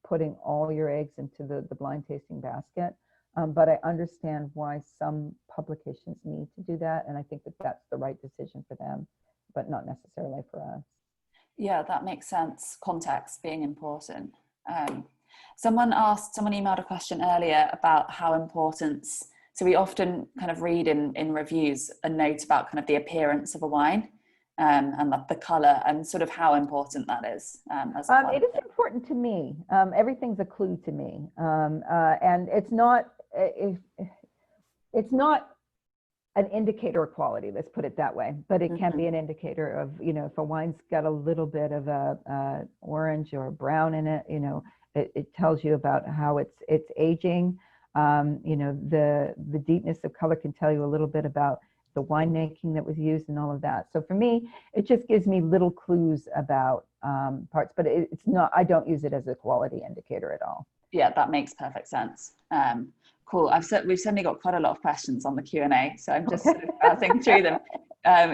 Speaker 2: putting all your eggs into the blind tasting basket. But I understand why some publications need to do that. And I think that that's the right decision for them, but not necessarily for us. Yeah,
Speaker 1: that makes sense. Context being important. Someone emailed a question earlier about how important, so we often kind of read in reviews a note about kind of the appearance of a wine, and the color, and sort of how important that is. It is important to me. Everything's a clue to me, and it's not an indicator of quality. Let's put it that way. But it can be an indicator of, if a wine's got a little bit of a orange or brown in it, it tells you about how it's aging. The deepness of color can tell you a little bit about the winemaking that was used and all of that. So for me, it just gives me little clues about parts, but it's not, I don't use it as a quality indicator at all. Yeah, that makes perfect sense. Cool. We've certainly got quite a lot of questions on the Q&A, so I'm just sort of browsing through them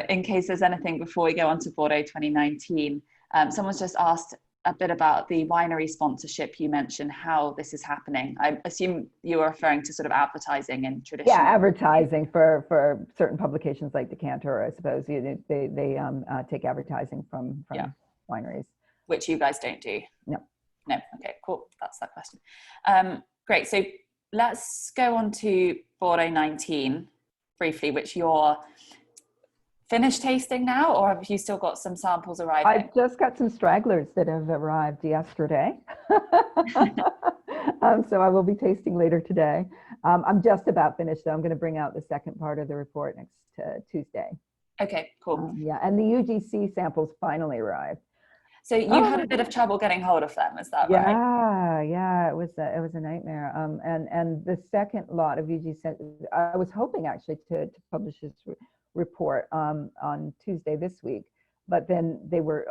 Speaker 1: in case there's anything before we go on to Bordeaux 2019. Someone's just asked, a bit about the winery sponsorship you mentioned, how this is happening? I assume you were referring to sort of advertising in traditional.
Speaker 2: Yeah, advertising for certain publications like Decanter, I suppose. They take advertising from wineries.
Speaker 1: Which you guys don't do?
Speaker 2: No.
Speaker 1: No. Okay, cool. That's that question. Great. So let's go on to Bordeaux 19 briefly, which you're finished tasting now, or have you still got some samples arriving?
Speaker 2: I've just got some stragglers that have arrived yesterday. So I will be tasting later today. I'm just about finished, so I'm going to bring out the second part of the report next Tuesday.
Speaker 1: Okay, cool.
Speaker 2: Yeah, and the UGC samples finally arrived.
Speaker 1: So you had a bit of trouble getting hold of them, is that right?
Speaker 2: Yeah, it was a nightmare. And the second lot of UGC, I was hoping actually to publish this report on Tuesday this week, but then they were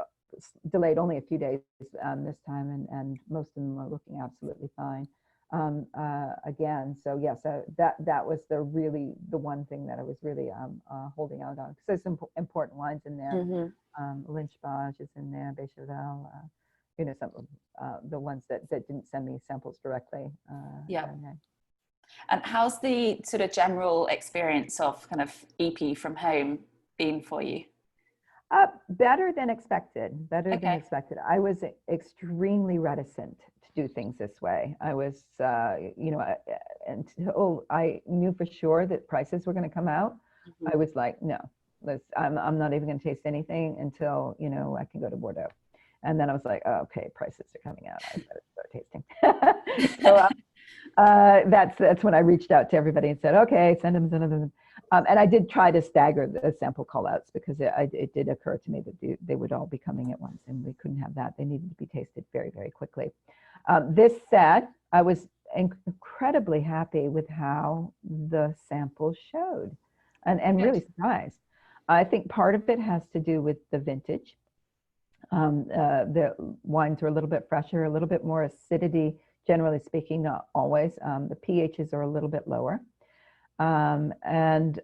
Speaker 2: delayed only a few days this time, and most of them are looking absolutely fine again. So yes, that was the one thing that I was really holding out on, because there's some important wines in there.
Speaker 1: Mm-hmm.
Speaker 2: Lynch-Bage is in there, Becherel, you know, some of the ones that didn't send me samples directly.
Speaker 1: Yeah. And how's the sort of general experience of kind of EP from home been for you?
Speaker 2: Better than expected. Than expected. I was extremely reticent to do things this way. I was, you know, until I knew for sure that prices were going to come out. Mm-hmm. I was like, no, I'm not even going to taste anything until, you know, I can go to Bordeaux. And then I was like, oh, okay, prices are coming out. I better start tasting. So that's when I reached out to everybody and said, okay, send them. And I did try to stagger the sample callouts, because it did occur to me that they would all be coming at once, and we couldn't have that. They needed to be tasted very, very quickly. This said, I was incredibly happy with how the samples showed, and really surprised. I think part of it has to do with the vintage. The wines are a little bit fresher, a little bit more acidity, generally speaking, not always. The pHs are a little bit lower. And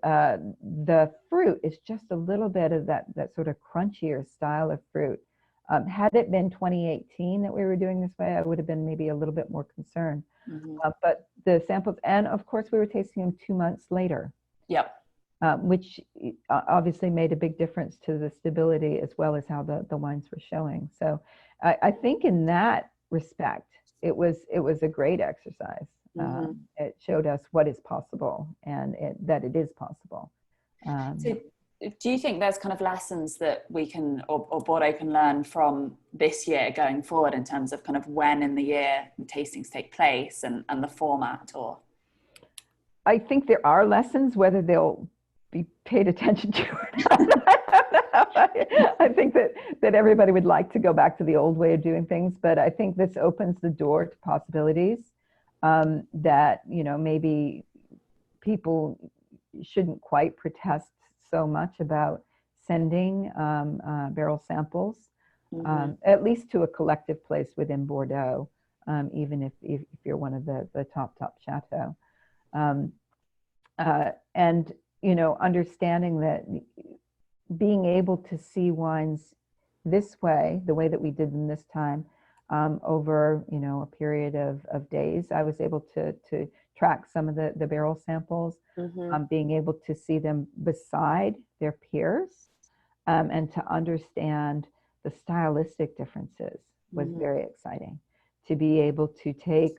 Speaker 2: the fruit is just a little bit of that sort of crunchier style of fruit. Had it been 2018 that we were doing this way, I would have been maybe a little bit more concerned. Mm-hmm. But the samples, and of course we were tasting them 2 months later. Yep. Which obviously made a big difference to the stability as well as how the wines were showing. So I think in that respect, it was a great exercise. Mm-hmm. It showed us what is possible, and that it is possible. So do you think there's kind of lessons that we can, or Bordeaux can learn from this year going forward, in terms of kind of when in the year the tastings take place and the format? Or I think there are lessons, whether they'll be paid attention to or not. I think that everybody would like to go back to the old way of doing things, but I think this opens the door to possibilities that, you know, maybe people shouldn't quite protest so much about sending barrel samples, mm-hmm. At least to a collective place within Bordeaux, even if you're one of the top chateau. And, you know, understanding that being able to see wines this way, the way that we did them this time, over, you know, a period of days, I was able to track some of the barrel samples, mm-hmm. Being able to see them beside their peers, and to understand the stylistic differences was mm-hmm. very exciting. To be able to take,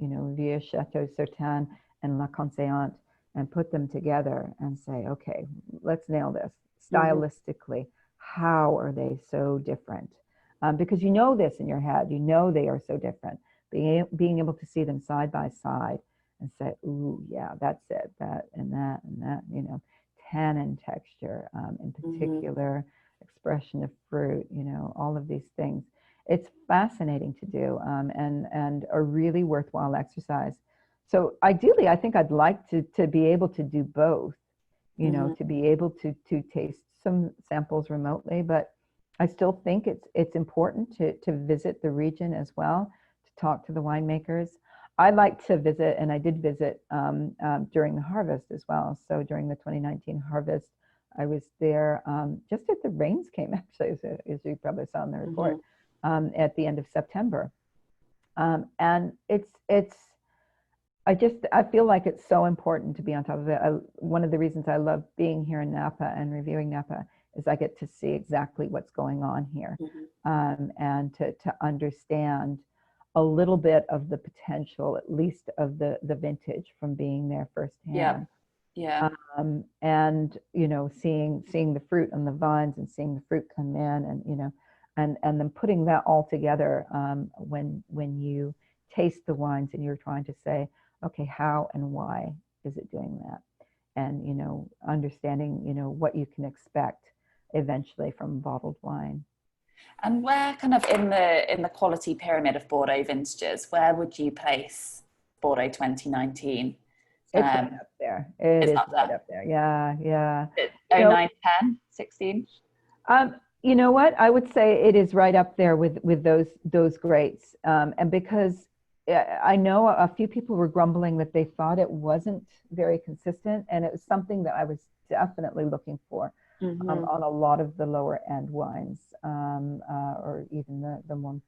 Speaker 2: you know, Vieux Chateau Certain and La Conseillante and put them together and say, okay, let's nail this. Stylistically, mm-hmm. how are they so different? Because you know this in your head, you know they are so different. Being able to see them side by side and say, ooh, yeah, that's it, that and that and that, you know, tannin texture, in particular, mm-hmm. expression of fruit, you know, all of these things. It's fascinating to do, and a really worthwhile exercise. So ideally, I think I'd like to be able to do both, you mm-hmm. know, to be able to taste some samples remotely, but I still think it's important to visit the region as well, to talk to the winemakers. I like to visit, and I did visit during the harvest as well. So during the 2019 harvest, I was there just as the rains came, actually, as you probably saw in the report. at the end of September. And I feel like it's so important to be on top of it. One of the reasons I love being here in Napa and reviewing Napa is I get to see exactly what's going on here, and to understand a little bit of the potential, at least of the vintage, from being there firsthand. And seeing the fruit on the vines and seeing the fruit come in, and then putting that all together, when you taste the wines and you're trying to say, okay, how and why is it doing that? And, understanding, what you can expect eventually from bottled wine.
Speaker 1: And where kind of in the quality pyramid of Bordeaux vintages, where would you place Bordeaux 2019?
Speaker 2: It's right up there. It is right up there. Yeah.
Speaker 1: 09, 10, 16?
Speaker 2: You know what? I would say it is right up there with those greats. And because I know a few people were grumbling that they thought it wasn't very consistent, and it was something that I was definitely looking for on a lot of the lower end wines, or even the more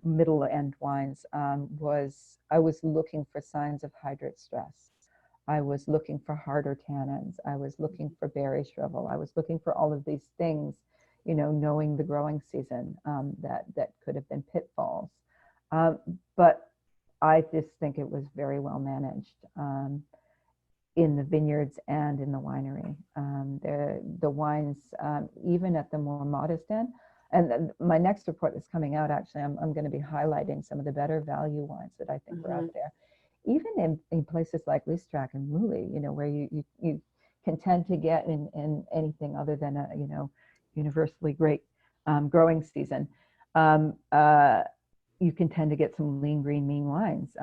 Speaker 2: middle end wines. I was looking for signs of hydrate stress. I was looking for harder tannins. I was looking for berry shrivel. I was looking for all of these things, knowing the growing season, that could have been pitfalls. But I just think it was very well managed in the vineyards and in the winery. The wines, even at the more modest end, and my next report that's coming out, actually, I'm going to be highlighting some of the better value wines that I think are out there. Even in places like Listrac and Moulay, where you can tend to get in anything other than a universally great growing season. You can tend to get some lean, green, mean wines.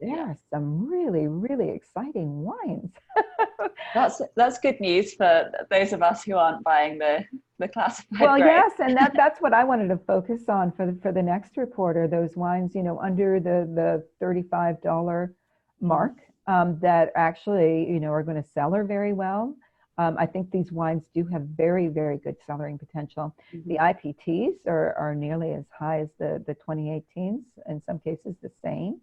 Speaker 2: There are some really, really exciting wines.
Speaker 1: That's good news for those of us who aren't buying the classified.
Speaker 2: Well, yes, and that's what I wanted to focus on for the next report, are those wines, under the $35 mark, that actually, are going to cellar very well. I think these wines do have very, very good cellaring potential. The IPTs are nearly as high as the 2018s, in some cases the same,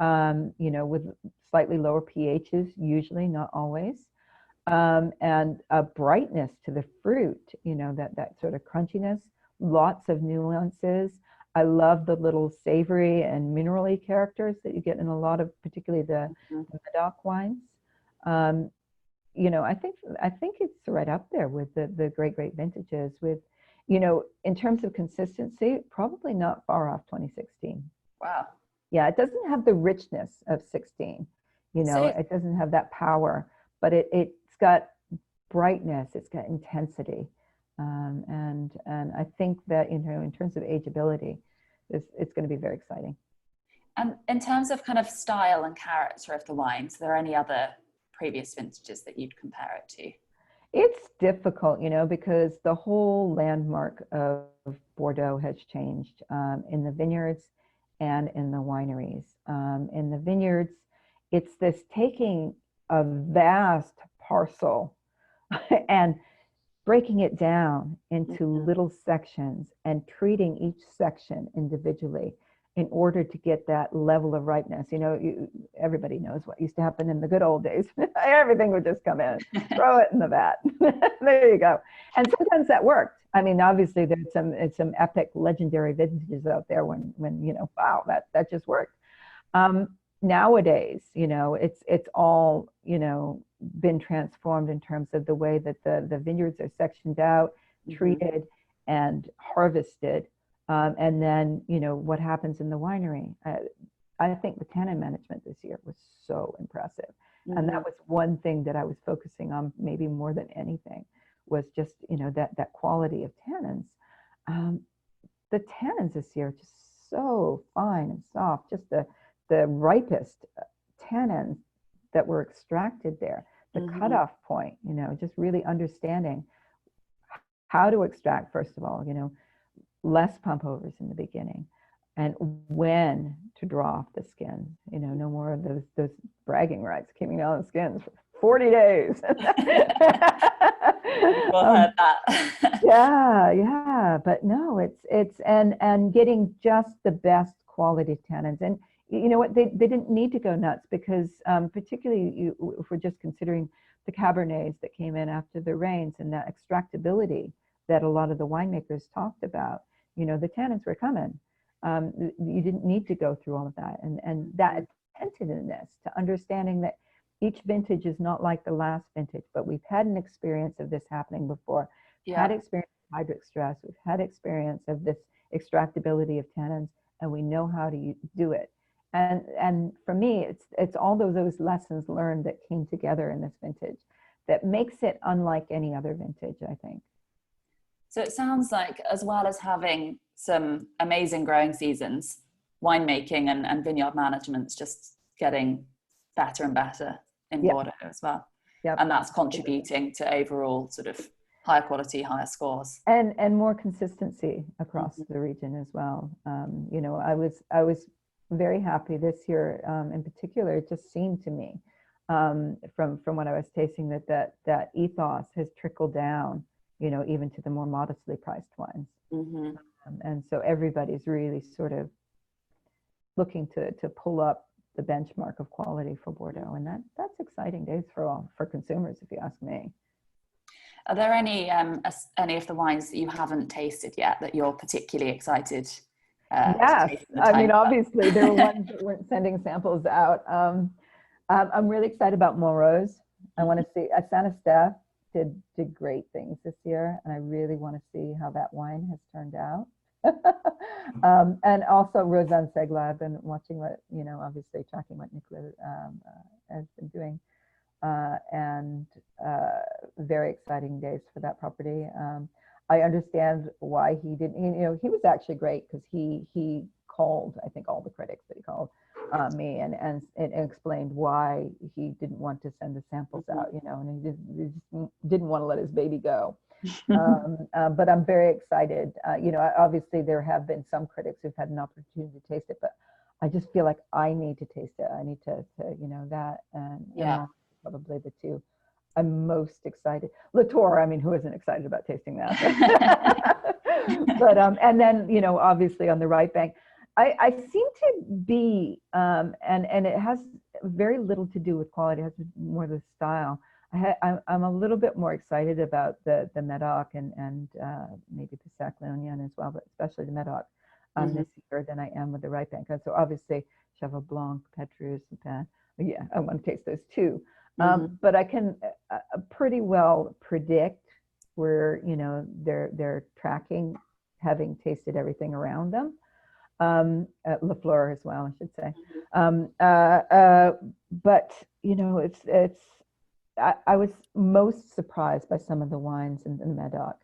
Speaker 2: with slightly lower pHs, usually, not always. And a brightness to the fruit, that sort of crunchiness, lots of nuances. I love the little savory and minerally characters that you get in a lot of, particularly the Medoc wines. I think it's right up there with the great vintages, with, in terms of consistency, probably not far off 2016.
Speaker 1: Wow.
Speaker 2: Yeah, it doesn't have the richness of 16, it doesn't have that power, but it's got brightness, it's got intensity. And I think that, in terms of ageability, it's going to be very exciting.
Speaker 1: And in terms of kind of style and character of the wines, are there any other previous vintages that you'd compare it to?
Speaker 2: It's difficult, because the whole landmark of Bordeaux has changed, in the vineyards and in the wineries. In the vineyards, it's this taking a vast parcel and breaking it down into little sections and treating each section individually in order to get that level of ripeness. Everybody knows what used to happen in the good old days. Everything would just come in, throw it in the vat. There you go. And sometimes that worked. I mean, obviously there's some epic legendary vintages out there when wow, that just worked. Nowadays, it's all, been transformed in terms of the way that the vineyards are sectioned out, treated, and harvested. And then, what happens in the winery. I think the tannin management this year was so impressive. And that was one thing that I was focusing on, maybe more than anything, was just, that quality of tannins. The tannins this year are just so fine and soft, just the ripest tannins that were extracted there. The cutoff point, just really understanding how to extract, first of all, less pump overs in the beginning, and when to draw off the skin. No more of those bragging rights keeping down the skins for 40 days.
Speaker 1: We've all heard that.
Speaker 2: Yeah, but no, and getting just the best quality tannins. And you know what, they didn't need to go nuts because particularly if we're just considering the Cabernets that came in after the rains and the extractability that a lot of the winemakers talked about, you know, the tannins were coming. You didn't need to go through all of that. And that attentiveness to understanding that each vintage is not like the last vintage, but we've had an experience of this happening before. We've had experience of hydric stress. We've had experience of this extractability of tannins, and we know how to do it. And for me, it's all those lessons learned that came together in this vintage that makes it unlike any other vintage, I think.
Speaker 1: So it sounds like, as well as having some amazing growing seasons, winemaking and vineyard management's just getting better and better in Bordeaux as well. And that's contributing to overall sort of higher quality, higher scores.
Speaker 2: And more consistency across the region as well. You know, I was very happy this year in particular. It just seemed to me from what I was tasting that ethos has trickled down, you know, even to the more modestly priced wines. And so everybody's really sort of looking to pull up the benchmark of quality for Bordeaux, and that's exciting days for consumers, if you ask me.
Speaker 1: Are there any of the wines that you haven't tasted yet that you're particularly excited?
Speaker 2: Yes, I mean, obviously there were ones that weren't sending samples out. I'm really excited about Montrose. I want to see Saint Estèphe did great things this year, and I really want to see how that wine has turned out. And also Rosanne Segla. I've been watching what, you know, obviously tracking what Nicolas has been doing, and very exciting days for that property. I understand why he didn't, you know, he was actually great because he called, I think, all the critics that he called me and explained why he didn't want to send the samples out, you know, and he just didn't want to let his baby go. But I'm very excited. You know, obviously there have been some critics who've had an opportunity to taste it, but I just feel like I need to taste it. I need to you know, that and probably the two I'm most excited. Latour, I mean, who isn't excited about tasting that? But and then, you know, obviously on the right bank, I seem to be, and it has very little to do with quality. It has more the style. I'm a little bit more excited about the Medoc and maybe the Sac Léognan as well, but especially the Medoc this year than I am with the right bank. And so obviously Cheval Blanc, Petrus, and yeah, I want to taste those too. But I can pretty well predict where, you know, they're tracking, having tasted everything around them. Lafleur as well, I should say. But you know, it's. I was most surprised by some of the wines in the Medoc.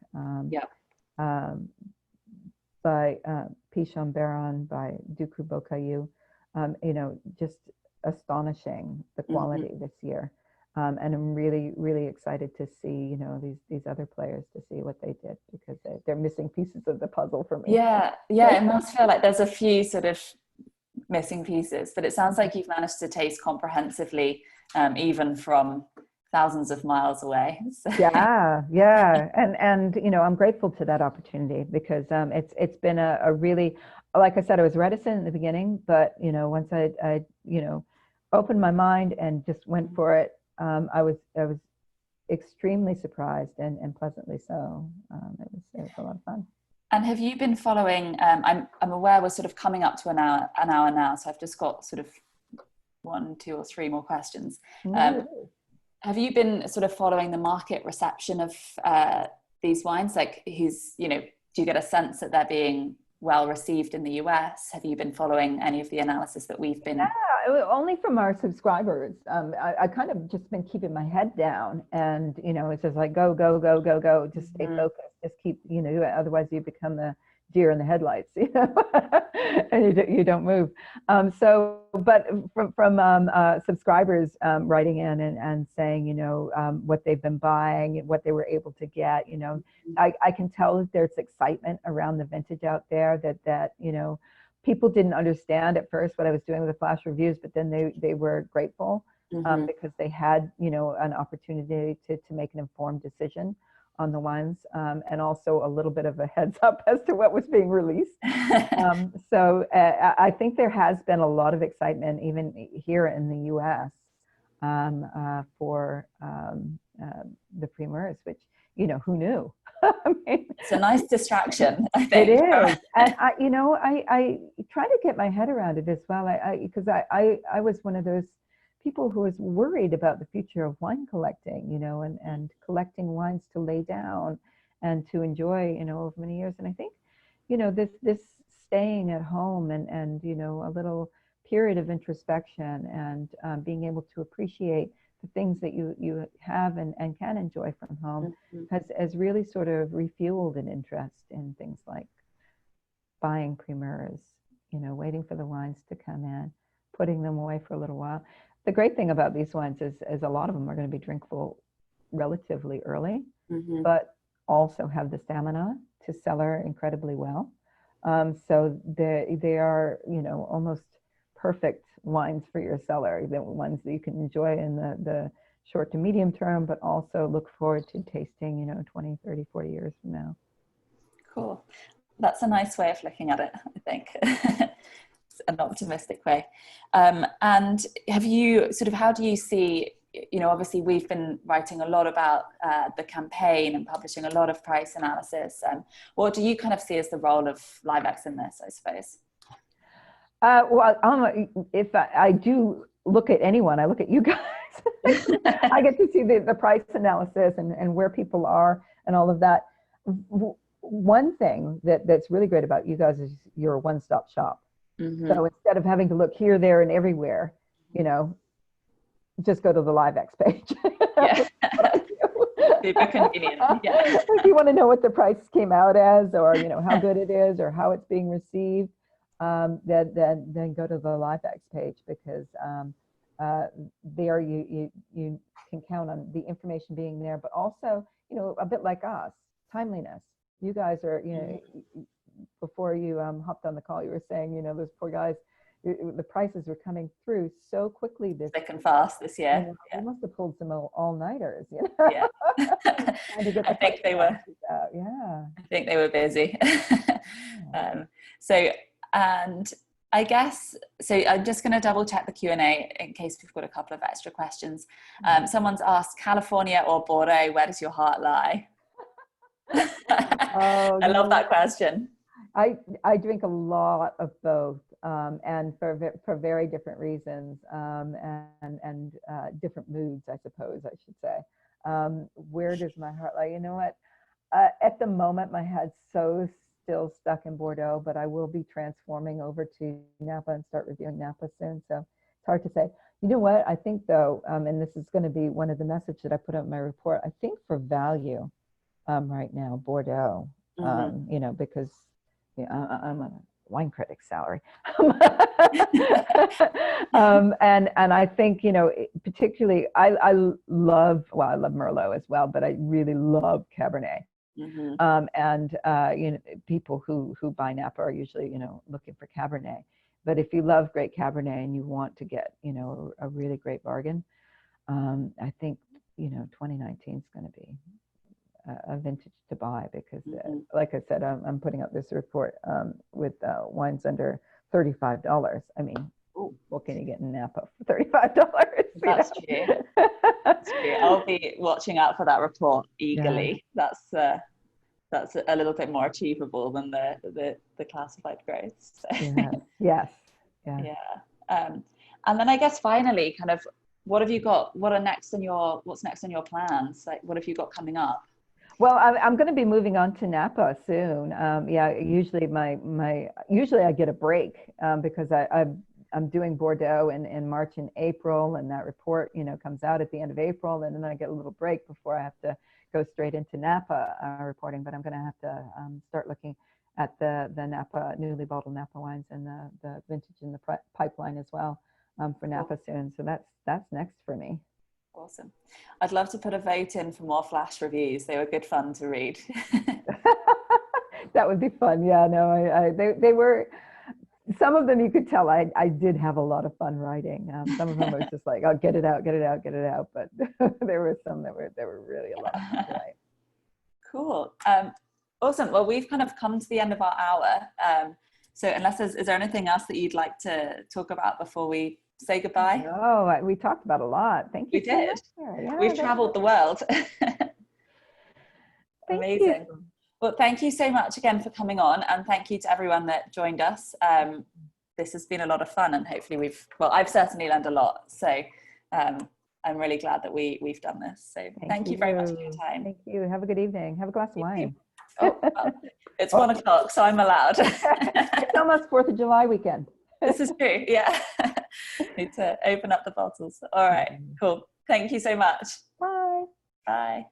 Speaker 2: By Pichon Baron, by Ducru Beaucaillou. You know, just astonishing the quality this year. And I'm really, really excited to see, you know, these other players, to see what they did, because they're missing pieces of the puzzle for me.
Speaker 1: Yeah, it must feel like there's a few sort of missing pieces, but it sounds like you've managed to taste comprehensively, even from thousands of miles away. So.
Speaker 2: Yeah. And you know, I'm grateful to that opportunity because it's been a really, like I said, I was reticent in the beginning, but you know, once I you know, opened my mind and just went for it, I was extremely surprised and pleasantly so. It was a lot of fun.
Speaker 1: And have you been following? I'm aware we're sort of coming up to an hour now, so I've just got sort of 1, 2, or 3 more questions. Have you been sort of following the market reception of these wines? Like, you know, do you get a sense that they're being well received in the US? Have you been following any of the analysis that we've been?
Speaker 2: Yeah, only from our subscribers. I kind of just been keeping my head down, and you know, it's just like go, just stay focused, just keep, you know, otherwise you become the deer in the headlights, you know, and you don't move. So, but from subscribers writing in and saying, you know, what they've been buying, what they were able to get, you know, I can tell that there's excitement around the vintage out there, that you know, people didn't understand at first what I was doing with the flash reviews, but then they were grateful because they had, an opportunity to make an informed decision on the wines, and also a little bit of a heads up as to what was being released. So I think there has been a lot of excitement even here in the US for the primeurs, which, who knew? I mean,
Speaker 1: it's a nice distraction, I think.
Speaker 2: It is. And I try to get my head around it as well. Because I was one of those people who was worried about the future of wine collecting, and collecting wines to lay down and to enjoy, over many years. And I think, this staying at home and a little period of introspection and being able to appreciate the things that you have and can enjoy from home has really sort of refueled an interest in things like buying primeurs, waiting for the wines to come in, putting them away for a little while. The great thing about these wines is a lot of them are going to be drinkable relatively early, but also have the stamina to cellar incredibly well. So they are, almost perfect wines for your cellar, the ones that you can enjoy in the short to medium term, but also look forward to tasting, 20, 30, 40 years from now.
Speaker 1: Cool. That's a nice way of looking at it, I think. It's an optimistic way. And have you how do you see, obviously we've been writing a lot about the campaign and publishing a lot of price analysis. What do you kind of see as the role of Liv-ex in this, I suppose?
Speaker 2: Well, if I do look at anyone, I look at you guys. I get to see the price analysis and where people are and all of that. One thing that's really great about you guys is you're a one-stop shop. So instead of having to look here, there, and everywhere, just go to the Liv-ex page.
Speaker 1: Yeah. Super convenient. Yeah.
Speaker 2: If you want to know what the price came out as, or how good it is, or how it's being received, then go to the Liv-ex page, because there you can count on the information being there, but also a bit like us, timeliness. You guys are before you hopped on the call, you were saying those poor guys, the prices were coming through so quickly
Speaker 1: thick and fast this year.
Speaker 2: They must have pulled some all-nighters.
Speaker 1: Yeah. I think they were.
Speaker 2: Yeah.
Speaker 1: I think they were busy. And I guess, so I'm just going to double check the Q&A in case we've got a couple of extra questions. Someone's asked, California or Bordeaux, where does your heart lie? I love that question.
Speaker 2: I drink a lot of both, and for very different reasons, and different moods, I suppose I should say. Where does my heart lie? You know what? At the moment, my head's still stuck in Bordeaux, but I will be transforming over to Napa and start reviewing Napa soon. So it's hard to say. You know what? I think though, and this is going to be one of the messages that I put out in my report, I think for value right now, Bordeaux, because I'm a wine critic's salary. And I think, particularly I love Merlot as well, but I really love Cabernet. People who buy Napa are usually, looking for Cabernet. But if you love great Cabernet and you want to get, a really great bargain, I think, 2019 is going to be a vintage to buy, because like I said, I'm putting out this report with wines under $35. I mean, what can you get in Napa for $35?
Speaker 1: That's true. That's true. I'll be watching out for that report eagerly. Yeah. That's a little bit more achievable than the classified grades. So.
Speaker 2: Yeah. Yes.
Speaker 1: Yeah. And then I guess finally, kind of, what have you got? What's next on your plans? Like, what have you got coming up?
Speaker 2: Well, I'm going to be moving on to Napa soon. Usually usually I get a break because I'm doing Bordeaux in March and April, and that report, comes out at the end of April, and then I get a little break before I have to go straight into Napa reporting. But I'm going to have to start looking at the Napa, newly bottled Napa wines, and the vintage in the pipeline as well for Napa soon. So that's next for me.
Speaker 1: Awesome. I'd love to put a vote in for more flash reviews. They were good fun to read.
Speaker 2: That would be fun. Yeah, no, they were, some of them you could tell I did have a lot of fun writing. Some of them was just like, oh, get it out, get it out, get it out. But there were some that were really a lot of fun to write.
Speaker 1: Cool. Awesome. Well, we've kind of come to the end of our hour. So unless is there anything else that you'd like to talk about before we say goodbye?
Speaker 2: No, we talked about a lot. Thank you.
Speaker 1: We did.
Speaker 2: Yeah,
Speaker 1: We've traveled the world. Amazing.
Speaker 2: You.
Speaker 1: Well, thank you so much again for coming on, and thank you to everyone that joined us. This has been a lot of fun, and hopefully I've certainly learned a lot. So I'm really glad that we've done this. So thank you very much for your time.
Speaker 2: Thank you. Have a good evening. Have a glass of wine.
Speaker 1: Oh, well, it's 1 o'clock, so I'm allowed.
Speaker 2: It's almost 4th of July weekend.
Speaker 1: This is true. Yeah. Need to open up the bottles. All right. Cool. Thank you so much.
Speaker 2: Bye.
Speaker 1: Bye.